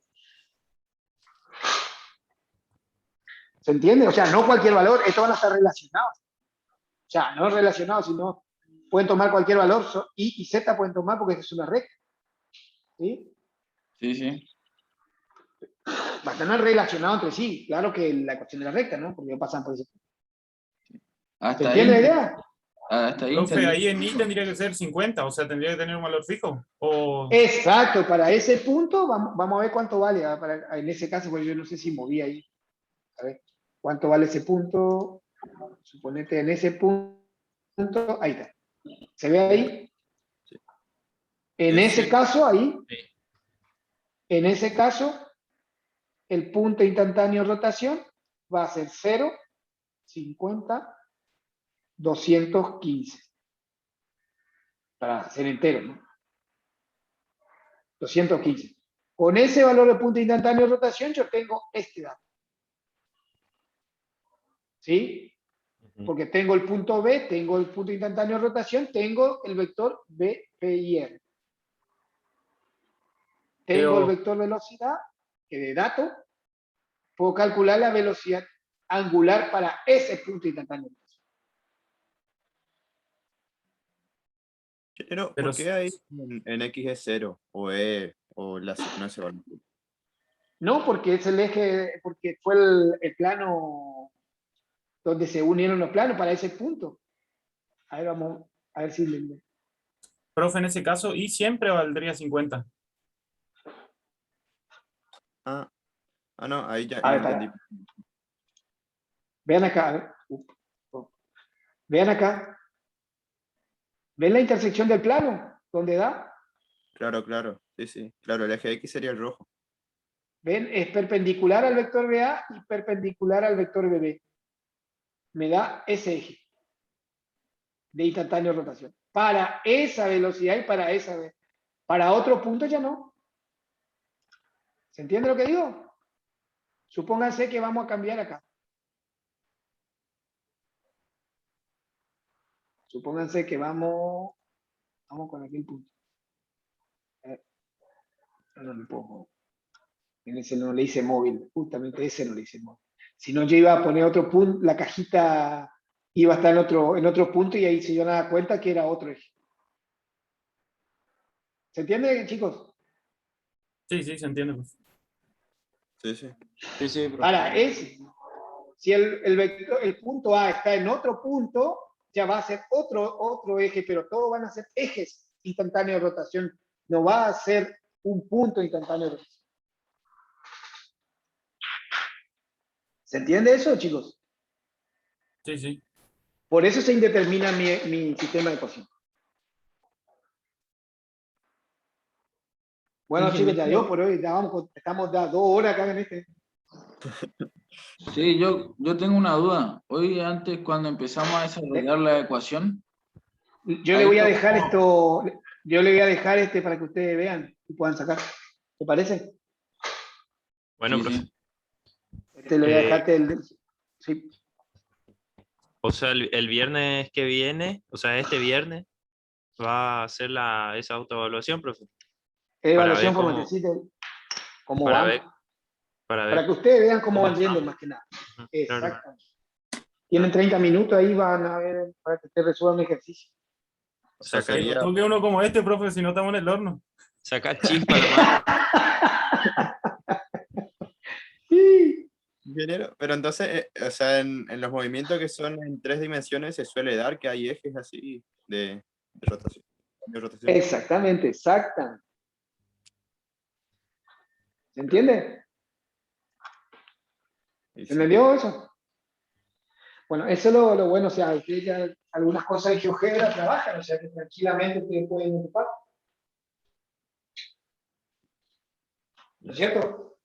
¿Se entiende? O sea, no cualquier valor, estos van a estar relacionados. O sea, no relacionados, sino pueden tomar cualquier valor, Y y Z pueden tomar porque es una recta. ¿Sí? Sí, sí. Va a estar relacionado entre sí. Claro que la cuestión de la recta, ¿no? Porque pasan por ese. ¿Se Hasta entiende la ahí, idea? hasta ahí Profe, entendí. ahí en I tendría que ser 50, o sea, tendría que tener un valor fijo. O Exacto, para ese punto, vamos a ver cuánto vale. En ese caso, pues yo no sé si moví ahí. A ver, ¿cuánto vale ese punto? Suponete en ese punto, ahí está. ¿Se ve ahí? En es ese 100. caso, ahí, Sí. en ese caso, el punto instantáneo de rotación va a ser 0, 50, 215. Para ser entero, ¿no? 215. Con ese valor de punto instantáneo de rotación, yo tengo este dato. ¿Sí? Porque tengo el punto B, tengo el punto instantáneo de rotación, tengo el vector B, P y R. Tengo el Pero, vector velocidad, que de dato, puedo calcular la velocidad angular para ese punto instantáneo. Pero, pero ¿por qué ahí en X es 0 o E o no es valor? No, porque es el eje, porque fue el plano donde se unieron los planos para ese punto. A ver, vamos a ver si le. profe, en ese caso, I siempre valdría 50. Ah, no, ahí ya, A ya ver, entendí. para. Vean acá, a ver. Vean acá. ¿Ven la intersección del plano? ¿Dónde da? Claro, claro. Sí, sí. Claro, el eje X sería el rojo. ¿Ven? Es perpendicular al vector BA y perpendicular al vector BB. Me da ese eje de instantáneo de rotación. Para esa velocidad y para esa. Para otro punto ya no. ¿Se entiende lo que digo? Supónganse que vamos a cambiar acá. supónganse que vamos con aquel punto. No le pongo. En ese no le hice móvil, justamente ese no le hice móvil. Si no, yo iba a poner otro punto, la cajita iba a estar en otro punto y ahí se dio nada cuenta que era otro eje. ¿Se entiende, chicos? Sí, sí, se entiende. Pues. Sí, sí. Sí, sí, profe. Ahora, si el punto A está en otro punto, ya va a ser otro eje, pero todos van a ser ejes instantáneos de rotación. No va a ser un punto instantáneo de rotación. ¿Se entiende eso, chicos? Sí, sí. Por eso se indetermina mi sistema de ecuación. Bueno, chicos, ya dio por hoy. Estamos ya 2 horas acá en este. Sí, yo tengo una duda. Hoy antes, cuando empezamos a desarrollar la ecuación, Yo le voy a dejar esto, yo le voy a dejar para que ustedes vean y puedan sacar. ¿Te parece? Bueno, Sí, profe. sí. Le voy a dejar sí. O sea, el viernes que viene, o sea, este viernes, va a hacer esa autoevaluación, profe. Evaluación cómo- formativa, cómo Para van. ver, para Para ver que ustedes vean cómo cómo van yendo, estamos. más que nada. Ujú, claro. Exactamente. Tienen 30 minutos ahí, van a ver, para que ustedes resuelvan un ejercicio. O sea, Saca, sería, Toque uno como este, profe, si no estamos en el horno. saca chispa nomás. Sí. ingeniero, pero entonces, o sea, en los movimientos que son en 3 dimensiones se suele dar que hay ejes así de rotación. De rotación. Exactamente. ¿Se entiende? Y ¿Se sí. entendió eso? Bueno, eso es lo bueno, o sea, ustedes ya algunas cosas de GeoGebra trabajan, o sea que tranquilamente ustedes pueden ocupar. ¿No es cierto?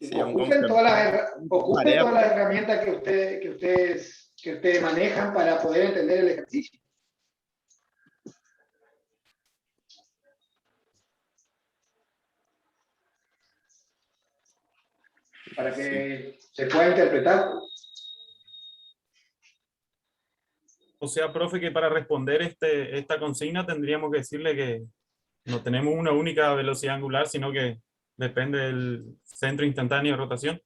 Sí, un Ocupen todas Marea, las herramientas que ustedes manejan para poder entender el ejercicio. Para que se pueda interpretar. O sea, profe, que para responder esta consigna tendríamos que decirle que no tenemos una única velocidad angular, sino que depende del centro instantáneo de rotación.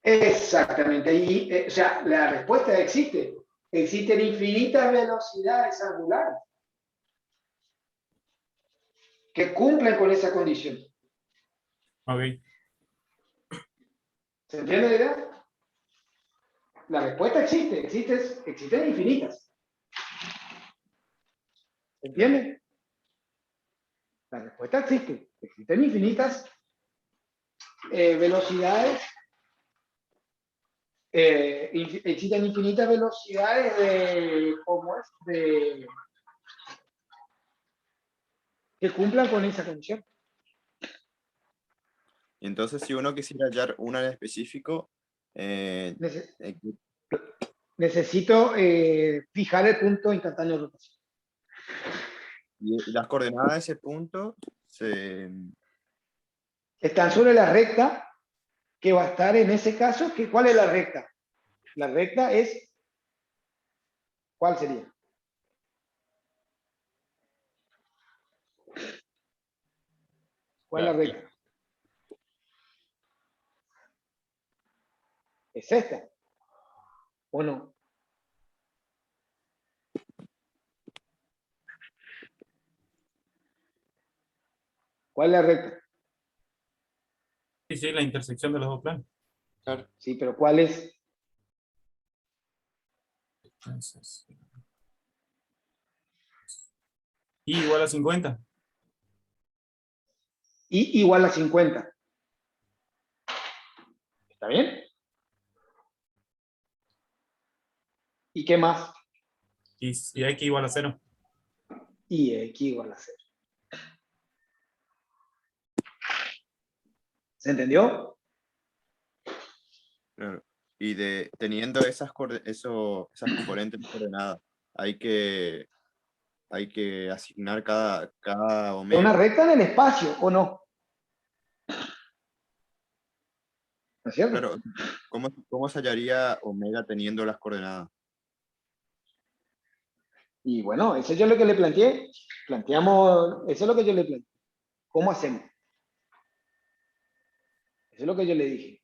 Exactamente. Y, o sea, la respuesta existe. Existen infinitas velocidades angulares que cumplen con esa condición. Ok. ¿Se entiende la idea? La respuesta existen infinitas. ¿Se entiende? La respuesta existe. Existen infinitas velocidades. Existen infinitas velocidades que cumplan con esa condición. Y entonces, si uno quisiera hallar una en específico, Necesito fijar el punto instantáneo de rotación. y las coordenadas de ese punto Están sobre la recta que va a estar en ese caso. ¿Cuál es la recta? La recta es, ¿cuál sería? ¿Cuál es la recta? ¿Es esta? ¿O no? ¿Cuál es la recta? Sí, sí, la intersección de los dos planos. Claro. Sí, pero ¿cuál es? Entonces, y igual a 50. Y igual a 50. ¿Está bien? ¿Y qué más? Y x igual a 0. Y x igual a 0. ¿Se entendió? claro, y teniendo esas componentes coordenadas, hay que asignar cada omega. Una recta en el espacio, ¿o no? ¿No es cierto? Pero, ¿cómo se hallaría omega teniendo las coordenadas? Y bueno, eso es yo lo que le planteé. Eso es lo que yo le planteé. ¿Cómo hacemos? Eso es lo que yo le dije.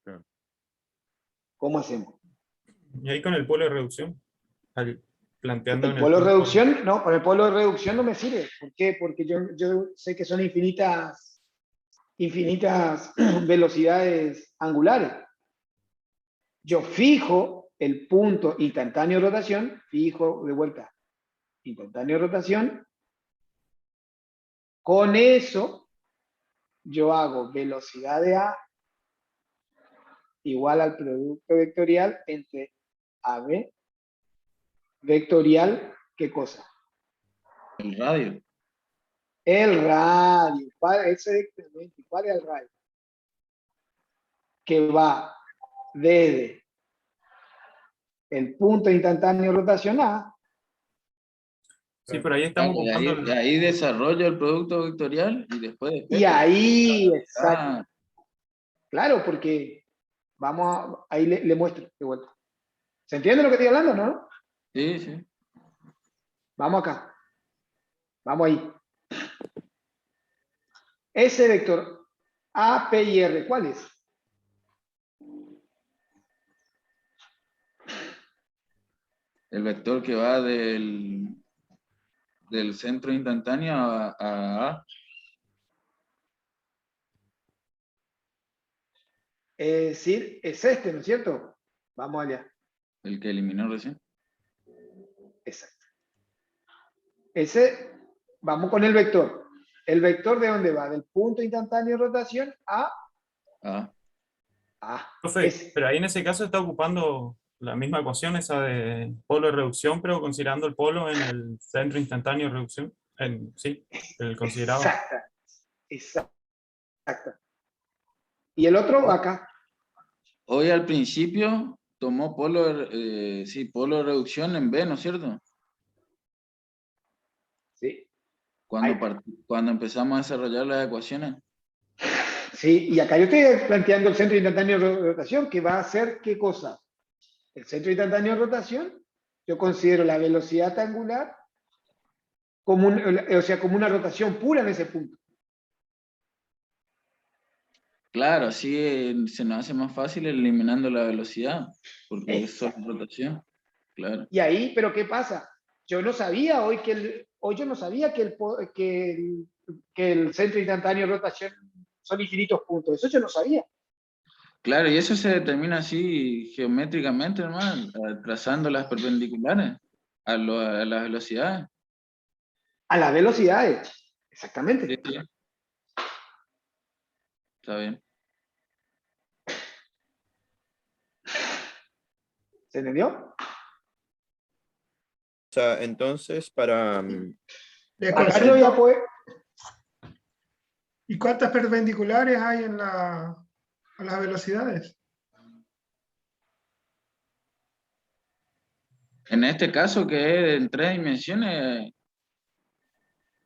Claro. ¿Cómo hacemos? Y ahí con el polo de reducción, planteando El en polo de punto- reducción, no, con el polo de reducción no me sirve. ¿Por qué? Porque yo sé que son infinitas velocidades angulares. Yo fijo el punto instantáneo de rotación, fijo de vuelta instantáneo de rotación. Con eso, yo hago velocidad de A igual al producto vectorial entre AB vectorial, ¿qué cosa? El radio. El radio. Exactamente. ¿Cuál es el radio? Que va desde el punto instantáneo de rotación A. Sí, pero ahí estamos Claro, ocupando de ahí desarrollo el producto vectorial y después Y despejo. ahí, exacto. Ah, Claro, porque ahí le muestro de vuelta. ¿Se entiende lo que estoy hablando, no? sí, sí. Vamos acá. Vamos ahí. Ese vector A, P y R, ¿cuál es? El vector que va del centro instantáneo a A. Es decir, es este, ¿no es cierto? Vamos allá. El que eliminó recién. Exacto. Vamos con el vector. ¿El vector de dónde va? Del punto instantáneo de rotación a A. Profe, pero ahí en ese caso está ocupando la misma ecuación, esa de polo de reducción, pero considerando el polo en el centro instantáneo de reducción. Sí, el considerado. Exacta. Y el otro acá. Hoy al principio tomó polo de reducción en B, ¿no es cierto? Sí. Cuando empezamos a desarrollar las ecuaciones. Sí, y acá yo estoy planteando el centro instantáneo de rotación, que va a ser ¿qué cosa? El centro instantáneo de rotación, yo considero la velocidad angular como, como una rotación pura en ese punto. Claro, así se nos hace más fácil eliminando la velocidad, porque es solo rotación. Claro. Y ahí, pero ¿qué pasa? Yo no sabía hoy yo no sabía que el centro instantáneo de rotación son infinitos puntos. Eso yo no sabía. Claro, y eso se determina así geométricamente, hermano, trazando las perpendiculares a las velocidades. A las velocidades, exactamente. Sí, sí. Está bien. ¿Se entendió? O sea, entonces, para... Acá yo voy a poder... ¿Y cuántas perpendiculares hay a las velocidades? En este caso, que es en 3 dimensiones,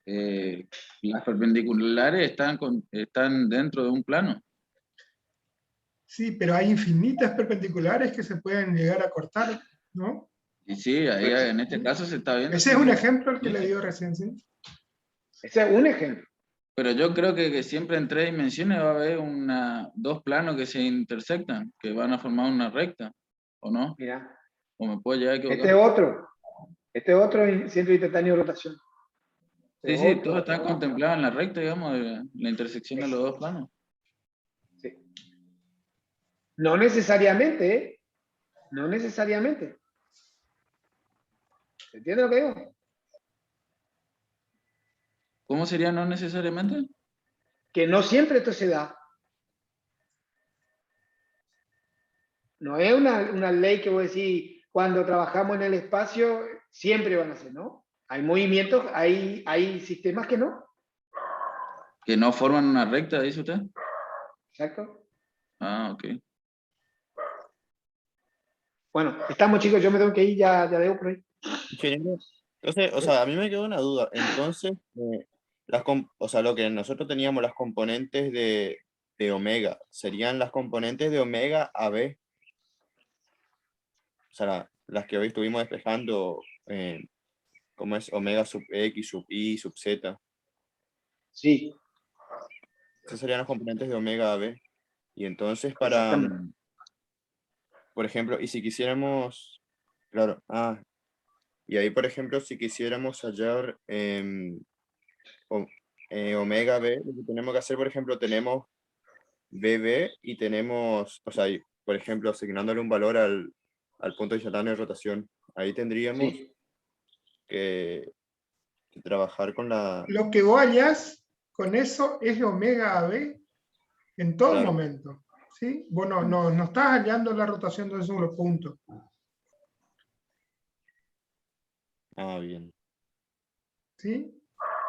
las perpendiculares están dentro de un plano. Sí, pero hay infinitas perpendiculares que se pueden llegar a cortar, ¿no? Y sí, ahí en este caso se está viendo. Ese es un ejemplo el que le dio recién, ¿sí? Ese es un ejemplo. Pero yo creo que siempre en 3 dimensiones va a haber dos planos que se intersectan, que van a formar una recta, ¿o no? Mira. ¿O me puedo llegar a equivocar? Este otro centro instantáneo de rotación. Sí, todos están contemplados en la recta, digamos, de la intersección de los dos planos. Sí. No necesariamente, ¿eh? No necesariamente. ¿Se entiende lo que digo? ¿Cómo sería no necesariamente? Que no siempre esto se da. No es una ley que voy a decir, cuando trabajamos en el espacio, siempre van a ser, ¿no? Hay movimientos, hay sistemas que no. Que no forman una recta, dice usted. Exacto. Ah, ok. Bueno, estamos chicos, yo me tengo que ir, ya debo por ahí. Entonces, o sea, a mí me quedó una duda. Entonces, o sea, lo que nosotros teníamos las componentes de omega, serían las componentes de omega a b. O sea, las que hoy estuvimos despejando, como es omega sub x, sub y, sub z. Sí, Esas serían las componentes de omega a b. Y entonces para, exactamente. por ejemplo, y si quisiéramos, claro, y ahí, por ejemplo, si quisiéramos hallar omega b, lo que tenemos que hacer, por ejemplo, tenemos bb y tenemos, o sea, por ejemplo, asignándole un valor al punto instantáneo de rotación, ahí tendríamos Sí. que trabajar con la... Lo que vos hallás con eso es omega AB en todo Claro. momento. ¿Sí? Vos no estás hallando la rotación de esos los puntos. Bien. ¿Sí?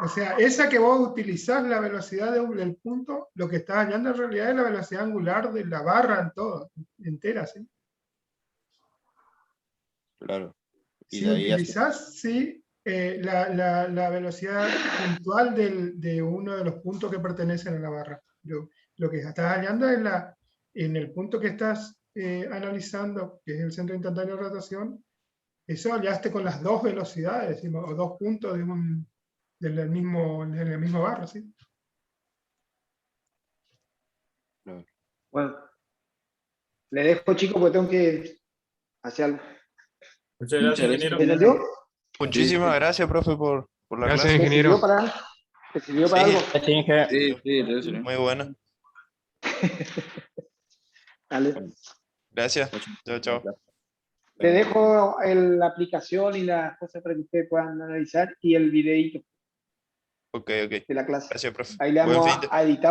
O sea, esa que vos utilizás la velocidad del punto, lo que estás hallando en realidad es la velocidad angular de la barra en todo, entera. ¿Sí? Claro. Y Si de ahí utilizás, sí, la velocidad puntual de uno de los puntos que pertenecen a la barra. Lo que estás hallando es en el punto que estás analizando, que es el centro instantáneo de rotación, eso hallaste con las dos velocidades, decimos, o dos puntos de la misma barra, ¿sí? Bueno, le dejo, chicos, porque tengo que hacer algo. Muchas Muchas gracias, gracias. ingeniero. ¿Entendió? Muchísimas gracias, profe, por la Gracias, clase. ¿Le sirvió ingeniero. para, ¿le sirvió para Sí. algo? Gracias, ingeniero. Sí, gracias. Muy buena. Dale. Gracias. Chao, chao. Le dejo la aplicación y las cosas para que ustedes puedan analizar y el videíto Ok. de la clase. Gracias, profe. Ahí le Buen vamos fin de- a editar